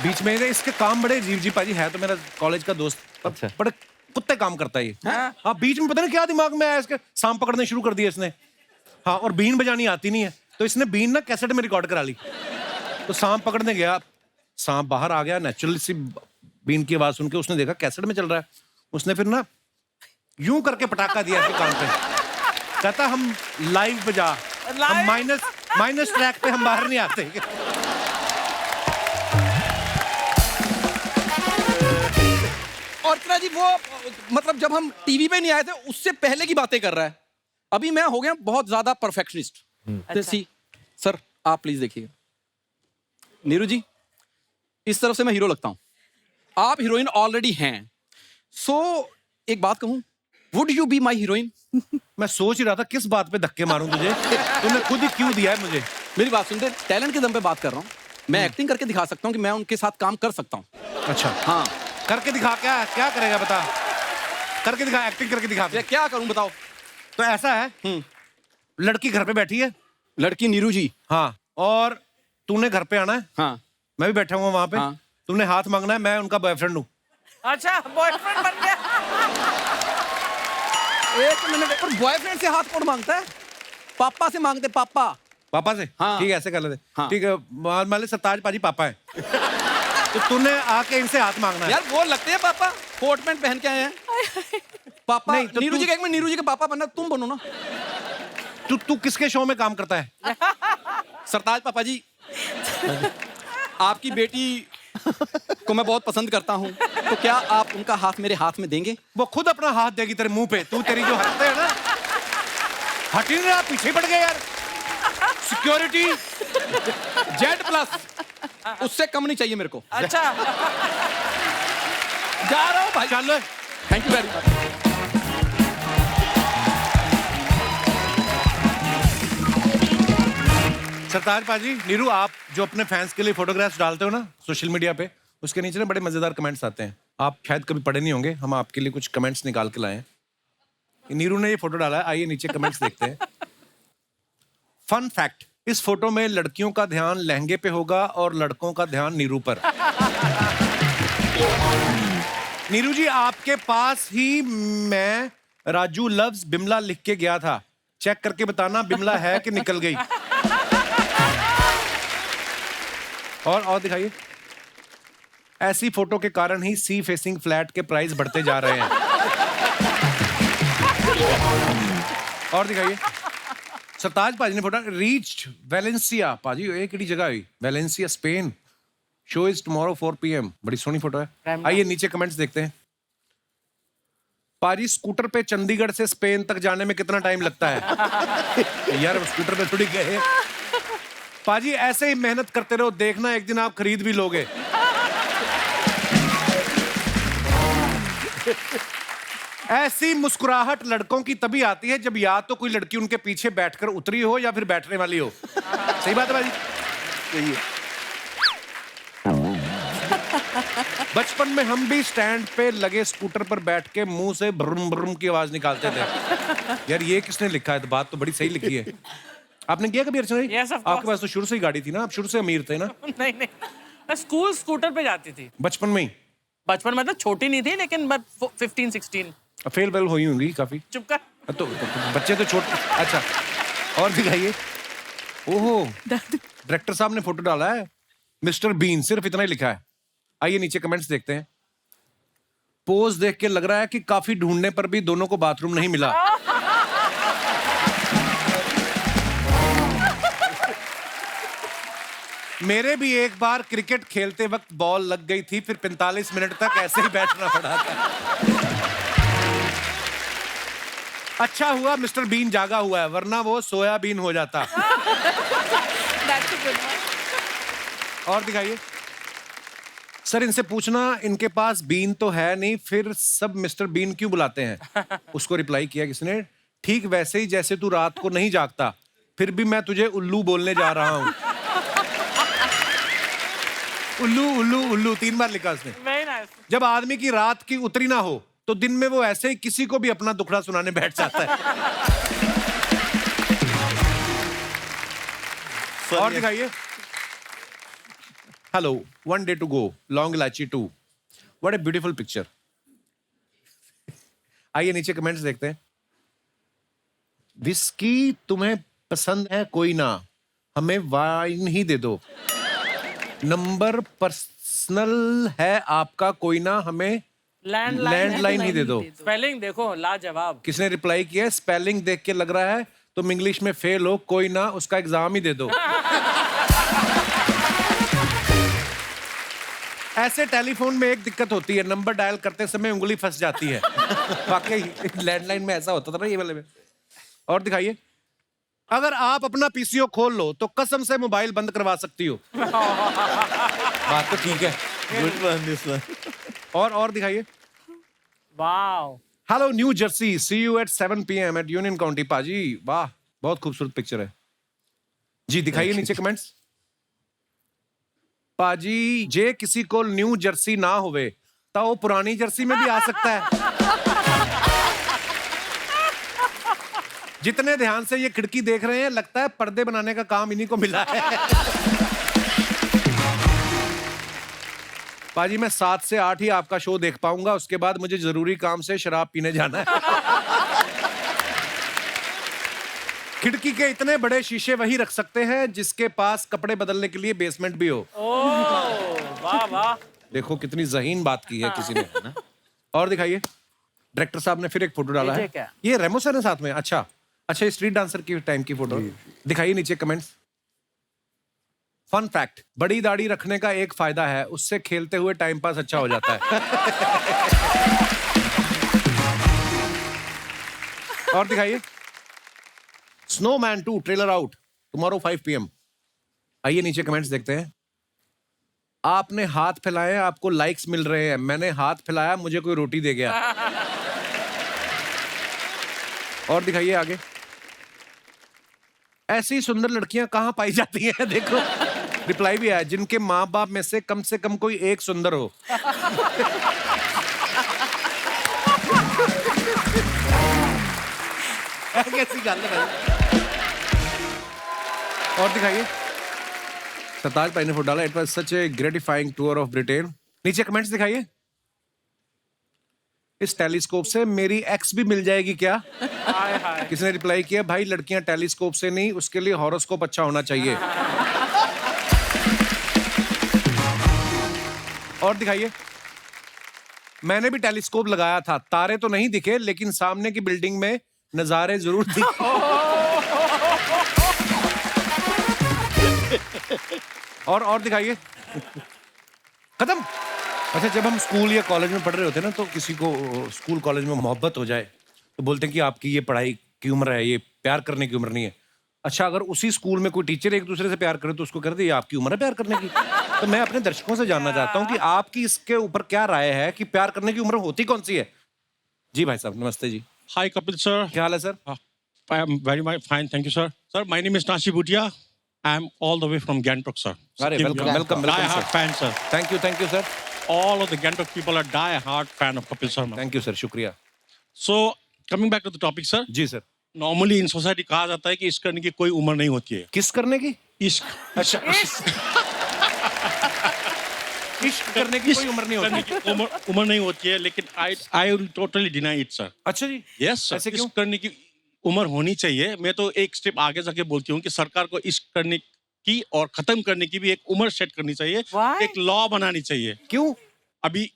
बीच में इसके काम बड़े अजीब जी पाजी है, तो मेरा कॉलेज का दोस्त, अच्छा। बड़े कुत्ते काम करता है ये। हाँ, बीच में पता नहीं क्या दिमाग में आया इसके, सांप पकड़ने शुरू कर दिया इसने। हाँ, और बीन बजानी आती नहीं है, तो इसने बीन ना कैसेट में रिकॉर्ड करा ली। तो सांप पकड़ने गया, सांप बाहर आ गया, नेचुरल सी बीन की आवाज सुन के उसने देखा कैसेट में चल रहा है, उसने फिर ना यूं करके पटाखा दिया इसके कान पे, कहता हम लाइव बजा, हम माइनस ट्रैक पे हम बाहर नहीं आते। और इतना जी वो मतलब जब हम टीवी पे नहीं आए थे उससे पहले की बातें कर रहा है। अभी मैं हो गया बहुत ज्यादा परफेक्शनिस्ट। सी सर आप प्लीज देखिएगा। नीरू जी, इस तरफ से मैं हीरो लगता हूं, आप हीरोइन ऑलरेडी हैं। सो एक बात कहूं, would you be my heroine? मैं सोच ही रहा था किस बात पे धक्के मारूं तुझे, तुमने खुद ही क्यों दिया है मुझे। मेरी बात सुनते, टैलेंट के दम पे बात कर रहा हूं। मैं एक्टिंग करके दिखा सकता हूं कि मैं उनके साथ काम कर सकता हूं। अच्छा, हाँ, करके दिखा, क्या क्या करेगा बता, करके दिखा, एक्टिंग करके दिखा। मैं क्या करूं बताओ। तो ऐसा है, लड़की घर पे बैठी है, लड़की नीरू जी। हाँ, और तूने घर पे आना है, हाँ, मैं भी बैठा हुआ वहां पे। हाँ। तुमने हाथ मांगना है, मैं उनका बॉयफ्रेंड हूँ। अच्छा, बॉयफ्रेंड बन गया। एक मिनट, पर बॉयफ्रेंड से हाथ कौन मांगता है? पापा से मांगते, पापा। पापा से? हाँ। ठीक है, ऐसे कर लेते। हाँ। ठीक है, मान ले सरताज पाजी पापा है, तो तूने आके इनसे हाथ मांगना है। यार वो लगते हैं पापा, कोट पैंट पहन के आए हैं। पापा नहीं, तो नीरू तू- जी के, नीरू जी के पापा बनना, तुम बनो ना। तू किसके शो में काम करता है? सरताज पापा जी, आपकी बेटी को मैं बहुत पसंद करता हूँ, तो क्या आप उनका हाथ मेरे हाथ में देंगे? वो खुद अपना हाथ देगी तेरे मुंह पे। तू तेरी जो हटते है ना, हट ही नहीं रहा, पीछे पड़ गए यार। सिक्योरिटी Z+, उससे कम नहीं चाहिए मेरे को। अच्छा, जा रहा हूँ भाई। चल। Thank you very much. Sartaj पाजी, नीरू, आप जो अपने फैंस के लिए फोटोग्राफ्स डालते हो ना सोशल मीडिया पे, उसके नीचे ना बड़े मजेदार कमेंट्स आते हैं। आप शायद कभी पढ़े नहीं होंगे, हम आपके लिए कुछ कमेंट्स निकाल के लाए हैं। नीरू ने ये फोटो डाला है, आइए नीचे कमेंट्स देखते हैं। फन फैक्ट, इस फोटो में लड़कियों का ध्यान लहंगे पे होगा और लड़कों का ध्यान नीरू पर। नीरू जी, आपके पास ही मैं राजू लव्स बिमला लिख के गया था, चेक करके बताना बिमला है कि निकल गई। और दिखाइए। ऐसी फोटो के कारण ही सी फेसिंग फ्लैट के प्राइस बढ़ते जा रहे हैं। और दिखाइए। सरताज पाजी ने फोटो रीच्ड वेलेंसिया। पाजी ये किहड़ी जगह हुई? Valencia, Spain. Show is tomorrow 4 PM। बड़ी सोहनी फोटो है। आइए नीचे कमेंट्स देखते हैं। पाजी, स्कूटर पे चंडीगढ़ से स्पेन तक जाने में कितना टाइम लगता है? यार स्कूटर पे थोड़ी गए। पाजी, ऐसे ही मेहनत करते रहो, देखना एक दिन आप खरीद भी लोगे। ऐसी मुस्कुराहट लड़कों की तभी आती है जब या तो कोई लड़की उनके पीछे बैठकर उतरी हो या फिर बैठने वाली हो। सही बात है बाजी? सही है। बचपन में हम भी स्टैंड पे लगे स्कूटर पर बैठ के मुंह से ब्रुम ब्रुम की आवाज निकालते थे। यार ये किसने लिखा है? तो बात तो बड़ी सही लिखी है। आपने किया कभी अर्चना जी? Yes, of course. आपके पास तो शुरू से ही गाड़ी थी ना, आप शुरू से अमीर थे ना? नहीं नहीं, मैं स्कूल स्कूटर पे जाती थी बचपन में ही? बचपन मतलब छोटी नहीं थी, लेकिन 15-16। फेल वेल हुई होंगी काफी। चुप कर। तो बच्चे तो छोटे। अच्छा, और दिखाइए। ओहो, डायरेक्टर साहब ने फोटो डाला है, मिस्टर बीन, सिर्फ इतना ही लिखा है। आइए नीचे कमेंट्स देखते हैं। पोज देख के लग रहा है कि काफी ढूंढने पर भी दोनों को बाथरूम नहीं मिला। मेरे भी एक बार क्रिकेट खेलते वक्त बॉल लग गई थी, फिर 45 मिनट तक ऐसे ही बैठना पड़ा था। अच्छा हुआ मिस्टर बीन जागा हुआ है, वरना वो सोयाबीन हो जाता। और दिखाइए। सर इनसे पूछना, इनके पास बीन तो है नहीं, फिर सब मिस्टर बीन क्यों बुलाते हैं? उसको रिप्लाई किया किसने, ठीक वैसे ही जैसे तू रात को नहीं जागता, फिर भी मैं तुझे उल्लू बोलने जा रहा हूं। उल्लू उल्लू उल्लू 3 बार लिखा उसने। Very nice. जब आदमी की रात की उतरी ना हो तो दिन में वो ऐसे ही किसी को भी अपना दुखड़ा सुनाने बैठ जाता है। और दिखाइए। Hello, 1 day to go, long इलायची 2। What a beautiful picture. आइए नीचे कमेंट्स देखते हैं। विस्की तुम्हें पसंद है कोई ना, हमें वाइन ही दे दो। नंबर पर्सनल है आपका कोई ना, हमें लैंडलाइन ही दे दो। स्पेलिंग देखो, लाजवाब। किसने रिप्लाई किया? स्पेलिंग देख के लग रहा है तुम इंग्लिश में फेल हो, कोई ना उसका एग्जाम ही दे दो। ऐसे टेलीफोन में एक दिक्कत होती है, नंबर डायल करते समय उंगली फंस जाती है। वाकई लैंडलाइन में ऐसा होता था ना ये वाले में। और दिखाइए। अगर आप अपना पीसीओ खोल लो तो कसम से मोबाइल बंद करवा सकती हो। बात तो ठीक है। Good one this one. और दिखाइए। Wow. Hello New Jersey, see you at 7 PM at Union County. पाजी वाह, बहुत खूबसूरत पिक्चर है जी। दिखाइए नीचे कमेंट्स। पाजी, जे किसी को न्यू जर्सी ना होवे तो वो पुरानी जर्सी में भी आ सकता है। जितने ध्यान से ये खिड़की देख रहे हैं, लगता है पर्दे बनाने का काम इन्हीं को मिला है। पाजी, मैं 7 से 8 ही आपका शो देख पाऊंगा, उसके बाद मुझे जरूरी काम से शराब पीने जाना है। खिड़की के इतने बड़े शीशे वही रख सकते हैं जिसके पास कपड़े बदलने के लिए बेसमेंट भी हो। वाह वाह। देखो कितनी ज़हीन बात की है किसी ने, है ना? और दिखाइए। डायरेक्टर साहब ने फिर एक फोटो डाला है। ये रेमो सर है साथ में। अच्छा, ये स्ट्रीट डांसर की टाइम की फोटो। दिखाइए नीचे कमेंट्स। फन फैक्ट, बड़ी दाढ़ी रखने का एक फायदा है, उससे खेलते हुए टाइम पास अच्छा हो जाता है। और दिखाइए। Snowman 2 trailer out tomorrow 5 PM। आइए नीचे कमेंट्स देखते हैं। आपने हाथ फैलाए, आपको लाइक्स मिल रहे हैं। मैंने हाथ फैलाया, मुझे कोई रोटी दे गया। और दिखाइए आगे। ऐसी सुंदर लड़कियां कहाँ पाई जाती हैं? देखो रिप्लाई भी आया, जिनके माँ बाप में से कम कोई एक सुंदर हो। कैसी गल है? और दिखाइए। सरताज भाई ने फुट डाला, it was such A gratifying tour of Britain. नीचे कमेंट्स दिखाइए। इस टेलीस्कोप से मेरी एक्स भी मिल जाएगी क्या? हाय हाय। किसी ने रिप्लाई किया, भाई लड़कियां टेलीस्कोप से नहीं, उसके लिए हॉरोस्कोप अच्छा होना चाहिए। और दिखाइए। मैंने भी टेलीस्कोप लगाया था, तारे तो नहीं दिखे लेकिन सामने की बिल्डिंग में नजारे जरूर दिखे। और दिखाइए। खत्म। अच्छा, जब हम स्कूल या कॉलेज में पढ़ रहे होते हैं ना, तो किसी को स्कूल कॉलेज में मोहब्बत हो जाए तो बोलते हैं कि आपकी ये पढ़ाई की उम्र है, ये प्यार करने की उम्र नहीं है। अच्छा, अगर उसी स्कूल में कोई टीचर एक दूसरे से प्यार करे तो उसको कर दे, ये आपकी उम्र है प्यार करने की। तो मैं अपने दर्शकों से जानना चाहता हूँ कि आपकी इसके ऊपर क्या राय है कि प्यार करने की उम्र होती कौन सी है? जी भाई साहब, नमस्ते जी। Hi, Kapil sir. क्या हाल है sir? I am very fine, thank you, sir. Sir, my name is Nashi Bhutia. I am all the way from Gangtok, sir. अरे welcome Die-hard fan, sir. Thank you sir. All of the Gangtok people are die-hard fan of Kapil Sharma. Thank you sir, शुक्रिया। So, coming back to the topic, sir. जी sir. Normally in society कहा जाता है कि इश्क करने की कोई उम्र नहीं होती है। किस करने की? इश्क अच्छा, इश्क करने की कोई उम्र नहीं करने होती। की उम्र नहीं होती है, लेकिन I will totally deny it, sir. अच्छा जी। Yes, sir. ऐसे क्यों? इश्क करने की उम्र होनी चाहिए। मैं तो एक स्टेप आगे जाके बोलती हूँ कि सरकार को इश्क करने की और खत्म करने की भी एक उम्र सेट करनी चाहिए। Why? एक लॉ बनानी चाहिए। क्यों? अभी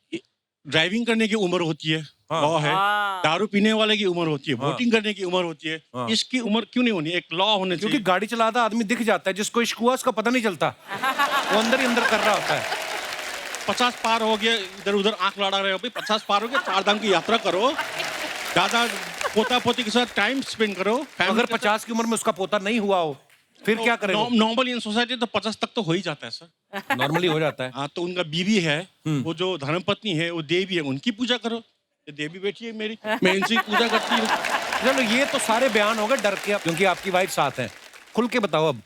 ड्राइविंग करने की उम्र होती है, हाँ। लॉ है। हाँ। दारू पीने वाले की उम्र होती है, हाँ। वोटिंग करने की उम्र होती है। हाँ। इसकी उम्र क्यों नहीं होनी? एक लॉ होने क्योंकि चाहिए। गाड़ी चलाता आदमी दिख जाता है, जिसको इश्क हुआ उसका पता नहीं चलता, वो अंदर ही अंदर कर रहा होता है। 50 पार हो गया, इधर उधर आंख लड़ा रहे हो भाई। 50 पार हो गया, 4 धाम की यात्रा करो, दादा पोता पोती के साथ टाइम स्पेंड करो। अगर 50 की उम्र में उसका पोता नहीं हुआ हो फिर क्या करेगा? नॉर्मली इन सोसाइटी तो 50 तक तो हो ही जाता है सर। नॉर्मली हो जाता है। हाँ, तो उनका बीवी है, वो जो धर्मपत्नी है, वो देवी है, उनकी पूजा करो। ये देवी बेटी है मेरी, मैं इनकी पूजा करती हूँ। चलो, ये तो सारे बयान हो गए डर के, क्योंकि आपकी वाइफ साथ है। खुल के बताओ अब।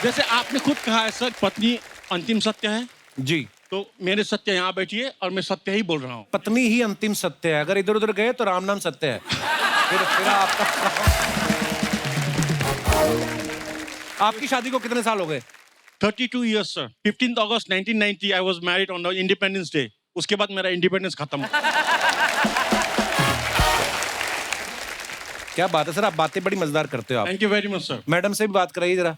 जैसे आपने खुद कहा है सर, पत्नी अंतिम सत्य है। जी। तो मेरे सत्य यहाँ बैठी है और मैं सत्य ही बोल रहा हूँ। पत्नी ही अंतिम सत्य है, अगर इधर उधर गए तो राम नाम सत्य है। फिर आपका आपकी शादी को कितने साल हो गए? 32 years sir. 15 August 1990 I was married on the Independence Day। उसके बाद मेरा इंडिपेंडेंस खत्म। क्या बात है सर, आप बातें बड़ी मजेदार करते हो आप। Thank you very much sir. Madam से भी बात कराइए जरा।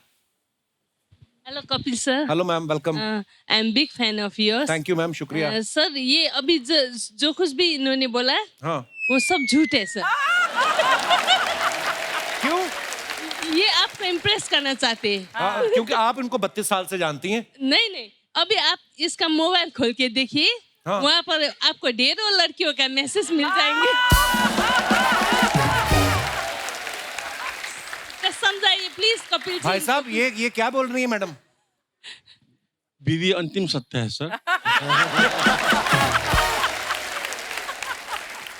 Hello Kapil sir. Hello ma'am, welcome. I am big fan of yours. Thank you ma'am, शुक्रिया। सर, ये अभी जो कुछ भी इन्होंने बोला है, हाँ। वो सब झूठ है सर। क्यों? ये आपको इम्प्रेस करना चाहते हैं। हाँ, क्योंकि आप इनको 32 साल से जानती हैं। नहीं, अभी आप इसका मोबाइल खोल के देखिए। हाँ। वहाँ पर आपको ढेरों लड़कियों का मैसेज मिल जाएंगे। तो समझाइए प्लीज कपिल भाई जी। साहब, ये क्या बोल रही है मैडम? बीवी अंतिम सत्य है सर।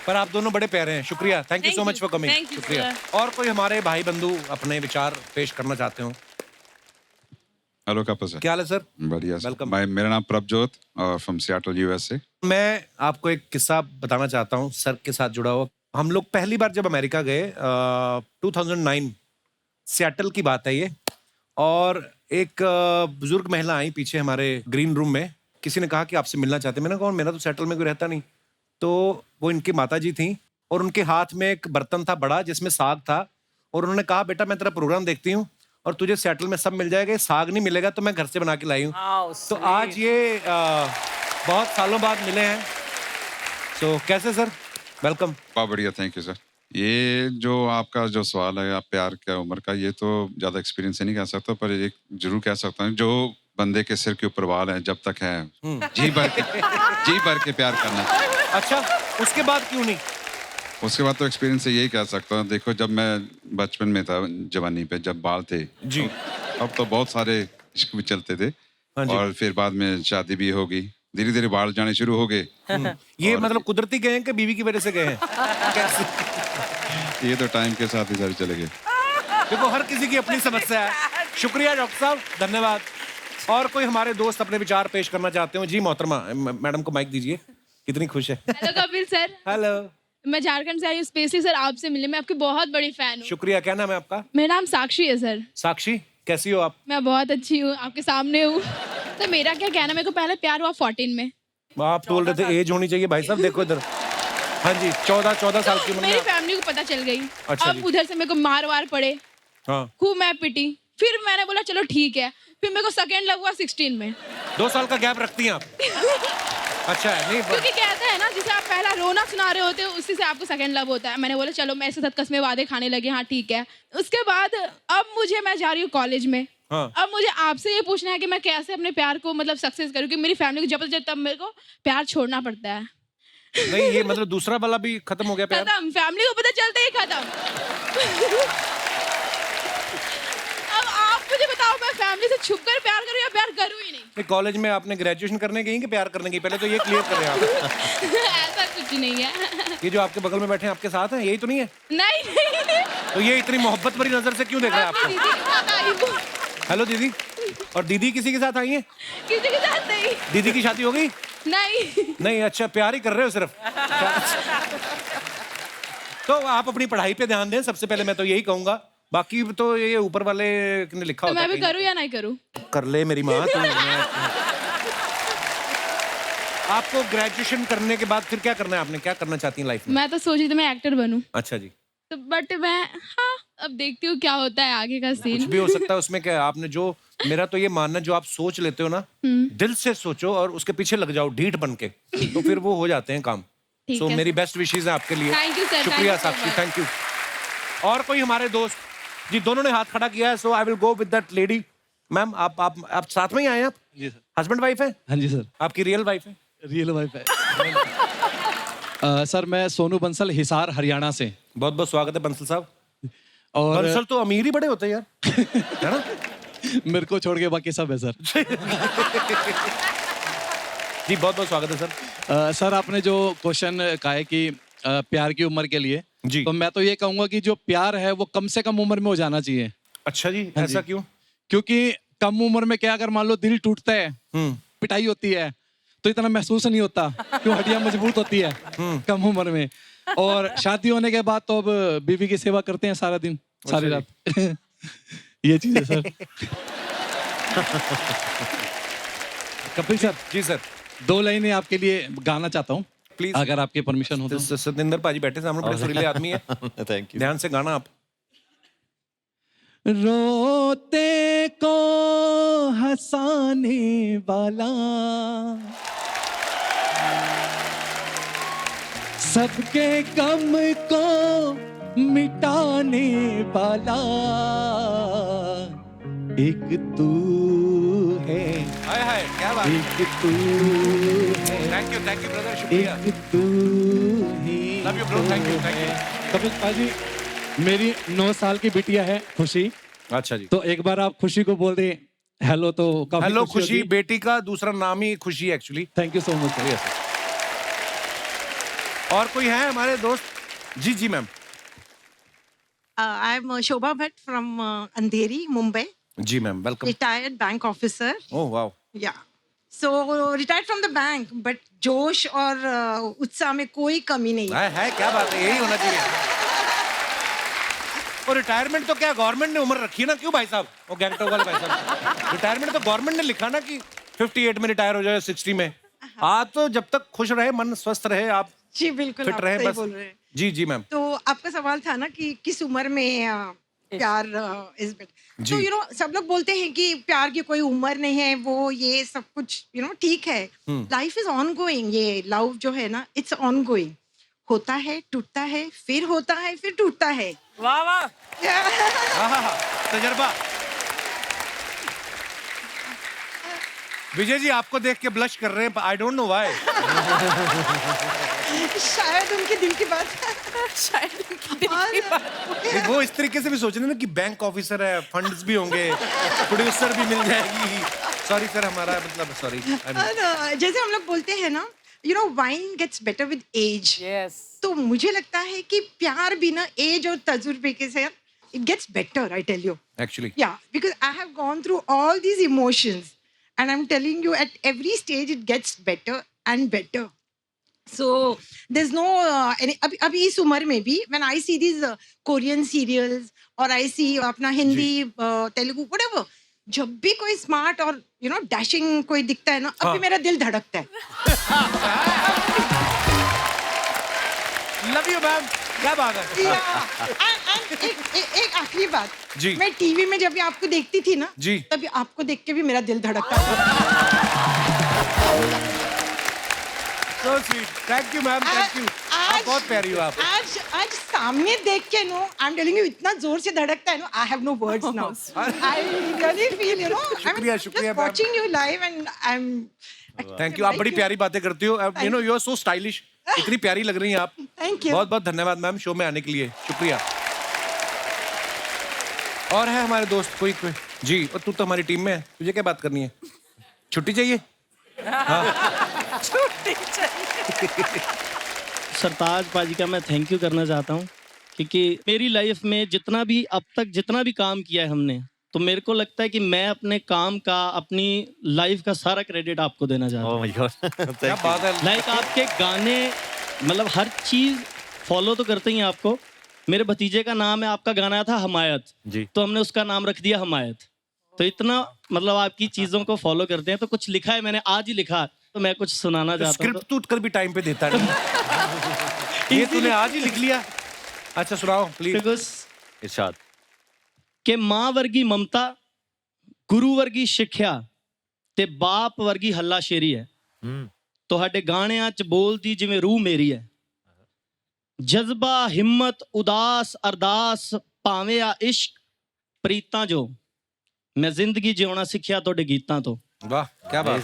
पर आप दोनों बड़े प्यारे हैं, शुक्रिया। Thank you so Thank much you. For coming. Thank you, शुक्रिया। sir. और कोई हमारे भाई बंधु अपने विचार पेश करना चाहते हो? Hello Kapil sir. क्या हाल है सर? बढ़िया सर। Welcome. मेरा नाम प्रभजोत और फ्रॉम सियाटल यूएसए। मैं आपको एक किस्सा बताना चाहता हूँ सर के साथ जुड़ा हुआ। हम लोग पहली बार जब अमेरिका गए 2009, सियाटल की बात है ये, और एक बुजुर्ग महिला आई पीछे हमारे ग्रीन रूम में। किसी ने कहा कि आपसे मिलना चाहते हैं। मैंने कहा मेरा तो सियाटल में कोई रहता नहीं। तो वो इनकी माता जी थी और उनके हाथ में एक बर्तन था बड़ा जिसमें साग था, और उन्होंने कहा बेटा मैं तेरा प्रोग्राम देखती हूँ और तुझे सियाटल में सब मिल जाएगा, ये साग नहीं मिलेगा तो मैं घर से बना के लाई हूँ। तो आज ये बहुत सालों बाद मिले हैं। तो कैसे सर? वेलकम। बहुत बढ़िया, थैंक यू सर। ये जो आपका जो सवाल है, आप प्यार क्या उम्र का, ये तो ज़्यादा एक्सपीरियंस से नहीं कह सकता, पर एक जरूर कह सकता हूँ, जो बंदे के सिर के ऊपर बाल है जब तक है, जी भर के प्यार करना। अच्छा, उसके बाद क्यों नहीं? उसके बाद तो एक्सपीरियंस से यही कह सकता हूँ। देखो, जब मैं बचपन में था, जवानी पे जब बाल थे जी, अब तो बहुत सारे इश्क भी चलते थे। हाँ जी। और फिर बाद में शादी भी होगी, धीरे धीरे बाल जाने शुरू हो गए। ये मतलब कुदरती गए हैं कि बीवी की वजह से गए हैं? कैसे? ये तो टाइम के साथ ही सारे चले गए। देखो हर किसी की अपनी समस्या है। शुक्रिया डॉक्टर साहब, धन्यवाद। और कोई हमारे दोस्त अपने विचार पेश करना चाहते हो? जी मोहतरमा, मैडम को माइक दीजिए। कितनी खुश है। हेलो कपिल सर, हेलो, मैं झारखंड से आई हूँ स्पेशली सर आपसे मिलने। मैं आपकी बहुत बड़ी फैन हूँ। शुक्रिया। क्या नाम है आपका? मेरा नाम साक्षी है सर। साक्षी, कैसी हो आप? मैं बहुत अच्छी हूँ, आपके सामने हूँ। तो मेरा क्या कहना, मेरे को पहले प्यार हुआ 14 में। आप बोल रहे थे एज होनी चाहिए। भाई साहब देखो इधर। हाँ जी, 14 साल की उम्र मेरी में। फैमिली को पता चल गई। अच्छा अब जी। उधर से मेरे को मार वार पड़े, हाँ, खूब मैं पिटी। फिर मैंने बोला चलो ठीक है। फिर मेरे को सेकेंड लव हुआ 16 में। 2 साल का गैप रखती हैं आप? अच्छा है, नहीं क्योंकि कहते हैं ना, जिसे आप पहला रोना सुना रहे होते हो उसी से आपको सेकंड लव होता है। मैंने बोला चलो मैं इसके साथ कसमें वादे खाने लगी। हाँ ठीक है। उसके बाद अब मैं जा रही हूँ कॉलेज में। हाँ। अब मुझे आपसे ये पूछना है कि मैं कैसे अपने प्यार को मतलब सक्सेस करूँ, कि मेरी फैमिली को जब तब मेरे को प्यार छोड़ना पड़ता है। नहीं, ये मतलब दूसरा वाला भी खत्म हो गया प्यार? खत्म, फैमिली को पता चलता ही खत्म। अब आप मुझे बताओ, मैं फैमिली से छुपकर प्यार करूँ या प्यार करूँ ही नहीं? कॉलेज में आपने ग्रेजुएशन करने गई कि प्यार करने गई? पहले तो ये क्लियर कर रहे हैं आप। ऐसा कुछ नहीं है। ये जो आपके बगल में बैठे हैं आपके साथ हैं, यही तो नहीं है? नहीं नहीं, तो ये इतनी मोहब्बत भरी नजर से क्यों देख रहे हैं अपनी आपको? दीदी के साथ आई हूँ। हेलो दीदी। और दीदी किसी के साथ आई है? किसी के साथ नहीं। दीदी की शादी हो गई? नहीं। नहीं, अच्छा, प्यार ही कर रहे हो सिर्फ। तो आप अपनी पढ़ाई पे ध्यान दें सबसे पहले, मैं तो यही कहूंगा। बाकी तो ये ऊपर वाले ने लिखा तो होता मैं भी है। करूँ या नहीं करूँ? कर ले मेरी माँ तू। आपको ग्रेजुएशन करने के बाद फिर क्या करना है? आपने क्या करना चाहती हैं लाइफ में? मैं तो सोच रही थी मैं एक्टर बनूं। अच्छा जी। तो बट मैं हाँ अब देखती हूँ क्या होता है आगे का कुछ सीन। भी हो सकता है उसमें। क्या है? आपने जो, मेरा तो ये मानना है, जो आप सोच लेते हो ना, दिल से सोचो और उसके पीछे लग जाओ ढीठ बन के, तो फिर वो हो जाते हैं काम। ठीक सो है मेरी सर। बेस्ट विशेज है आपके लिए। Thank you, sir. Thank शुक्रिया you so Sakshi, much. Thank you. और कोई हमारे दोस्त? जी, दोनों ने हाथ खड़ा किया है, so I will go with that lady. Ma'am, आप साथ में ही आए हैं? आप जी सर। हस्बैंड वाइफ है? हाँ जी सर। आपकी रियल वाइफ है? रियल वाइफ है। सर मैं सोनू बंसल, हिसार हरियाणा से। बहुत बहुत स्वागत है बंसल साहब। और बंसल तो अमीर ही बड़े होते हैं यार, है ना? मेरे को छोड़ के बाकी सब है सर। जी, बहुत बहुत स्वागत है सर। सर आपने जो क्वेश्चन कहा है कि प्यार की उम्र के लिए, जी। तो मैं तो ये कहूंगा कि जो प्यार है वो कम से कम उम्र में हो जाना चाहिए। अच्छा जी, हाँ ऐसा जी। क्यों? क्योंकि कम उम्र में क्या, अगर मान लो दिल टूटता है, पिटाई होती है, तो इतना महसूस नहीं होता क्यों, हड्डियां मजबूत होती है कम उम्र में। और शादी होने के बाद तो अब बीवी की सेवा करते हैं सारा दिन सारी रात। ये चीज है सर। कपिल सर। जी सर। 2 लाइनें आपके लिए गाना चाहता हूँ प्लीज, अगर आपकी परमिशन हो तो। सतिंदर पाजी बैठे सामने, बड़े सुरीले आदमी है। Thank you. ध्यान से गाना आप। रोते को हंसाने वाला, सबके गम को मिटाने वाला, एक तू है, हाय हाय, क्या बात। एक तू है, थैंक यू ब्रदर, शुक्रिया। एक तू ही। Love you bro, thank you. Kapil पाजी, मेरी 9 साल की बिटिया है खुशी। अच्छा जी। तो एक बार आप खुशी को बोल दें हेलो, तो काफी हेलो खुशी, होगी। बेटी का दूसरा नाम ही Khushi actually. Thank you so much. और कोई है हमारे दोस्त? जी जी ma'am. I'm Shobha Bhatt from Andheri, Mumbai. जी ma'am, welcome. Retired bank officer. Oh wow. Yeah. So retired from the bank, but जोश और उत्साह में कोई कमी नहीं। है क्या बात है, यही होना चाहिए। और रिटायरमेंट तो क्या गवर्नमेंट ने उम्र रखी है ना, क्यों भाई साहब? वो गैंगटॉक वाले भाई साहब, रिटायरमेंट तो गवर्नमेंट ने लिखा ना कि 58 में रिटायर हो जाए, 60 में। आप तो जब तक खुश रहे, मन स्वस्थ रहे, आप जी बिल्कुल, फिट आप रहे सही बस। बोल रहे हैं। जी जी मैम। तो आपका सवाल था ना कि किस उम्र में प्यार इज बेटर। तो यू नो सब लोग बोलते हैं कि प्यार की कोई उम्र नहीं है, वो ये सब कुछ यू नो ठीक है। Life is on going. ये लव जो है ना, इट्स ऑन गोइंग। होता है, टूटता है, फिर होता है, फिर टूटता है। वाह वाह। तजर्बा। विजय जी आपको देख के ब्लश कर रहे हैं, आई डोंट नो व्हाई। शायद उनके दिल की बात। शायद उनकी दिल की बात। वो इस तरीके से भी सोच रहे हैं ना कि बैंक ऑफिसर है, फंड्स भी होंगे, प्रोड्यूसर भी मिल जाएगी। सॉरी सर, हमारा मतलब सॉरी। जैसे हम लोग बोलते हैं ना, you know wine gets better with age. Yes. तो मुझे लगता है कि प्यार भी ना एज और तजुर्बे के साथ it gets better, I tell you. Actually. Yeah, because I have gone through all these emotions, and I'm telling you, at every stage it gets better and better. So there's no abhi is umar mein bhi, when I see these Korean serials or I see apna Hindi, Telugu, whatever, जब भी कोई smart और dashing कोई दिखता है ना, अभी मेरा दिल धड़कता है. लव यू मैम, क्या बात है. एक आखिरी बात जी. मैं टीवी में जब भी आपको देखती थी ना जी, तभी आपको देख के भी मेरा दिल धड़कता था. So sweet. Thank you ma'am, thank you. आप बहुत प्यारी हो आप. आज सामने देख के आई एम टेलिंग यू, इतना जोर से धड़कता है ना, I have no words now. I really feel शुक्रिया, शुक्रिया ma'am. Watching you live and I am. Thank you. आप बड़ी प्यारी बातें करती हो. You are so stylish. इतनी प्यारी लग रही हैं आप. Thank you. बहुत बहुत धन्यवाद मैम शो में आने के लिए. शुक्रिया. और है हमारे दोस्त कोई जी. और तू तो हमारी टीम में है, तुझे क्या बात करनी है? छुट्टी चाहिए? सरताज पाजी का मैं थैंक यू करना चाहता हूँ, क्योंकि मेरी लाइफ में जितना भी अब तक जितना भी काम किया है हमने, तो मेरे को लगता है कि मैं अपने काम का, अपनी लाइफ का सारा क्रेडिट आपको देना चाहता हूँ. क्या बात है. लाइक आपके गाने, मतलब हर चीज फॉलो तो करते ही हैं आपको. मेरे भतीजे का नाम है, आपका गाना था हमायत जी, तो हमने उसका नाम रख दिया हमायत. तो इतना मतलब आपकी चीजों को फॉलो करते हैं. तो कुछ लिखा है, मैंने आज ही लिखा, तो मैं कुछ सुनाना चाहता हूँ. स्क्रिप्ट तो उठकर भी टाइम पे देता नहीं. ये तूने आज ही लिख लिया. अच्छा सुनाओ प्लीज. इरशाद. कि मां वर्गी ममता, गुरु वर्गी सिੱਖਿਆ ਤੇ ਬਾਪ ਵਰਗੀ ਹੱਲਾਸ਼ੇਰੀ ਹੈ. ਤੁਹਾਡੇ ਗਾਣਿਆਂ 'ਚ ਬੋਲਦੀ ਜਿਵੇਂ ਰੂਹ ਮੇਰੀ ਹੈ. ਜਜ਼ਬਾ, ਹਿੰਮਤ, ਉਦਾਸ, ਅਰਦਾਸ, ਭਾਵੇਂ ਆ ਇਸ਼ਕ, ਪ੍ਰੀਤਾਂ ਜੋ ਮੈਂ ਜ਼ਿੰਦਗੀ ਜਿਉਣਾ ਸਿੱਖਿਆ ਤੁਹਾਡੇ ਗੀਤਾਂ ਤੋਂ. ਵਾਹ ਕੀ ਬਾਤ.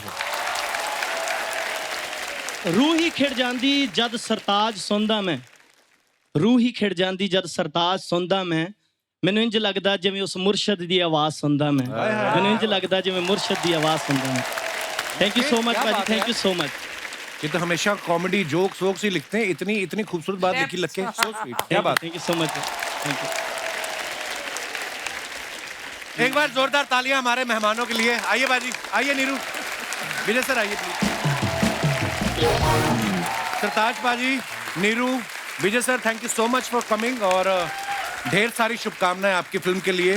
रूह ही खिड़ जांदी जद सरताज सुनदा मैं. रूह ही खिड़ जांदी जद सरताज सुनदा मैं. मैनू इंज लगदा जिवें उस मुर्शद दी आवाज सुनदा मैं. मैनू इंज लगदा जिवें मुर्शद दी आवाज सुनदा मैं. थैंक यू सो मच भाजी, थैंक यू सो मच. ये तो हमेशा कॉमेडी जोक्स वोक्स ही लिखते हैं. इतनी इतनी खूबसूरत बात लिखी लग के. So sweet. क्या बात. Thank you so much. Thank you. एक बार जोरदार तालियां हमारे मेहमानों के लिए. आइए बाजी, आइए नीरू, विजय सर आइए प्लीज. सरताज पाजी, Neeru, Vijay sir, thank you so much for coming. और ढेर सारी शुभकामनाएं आपकी फिल्म के लिए.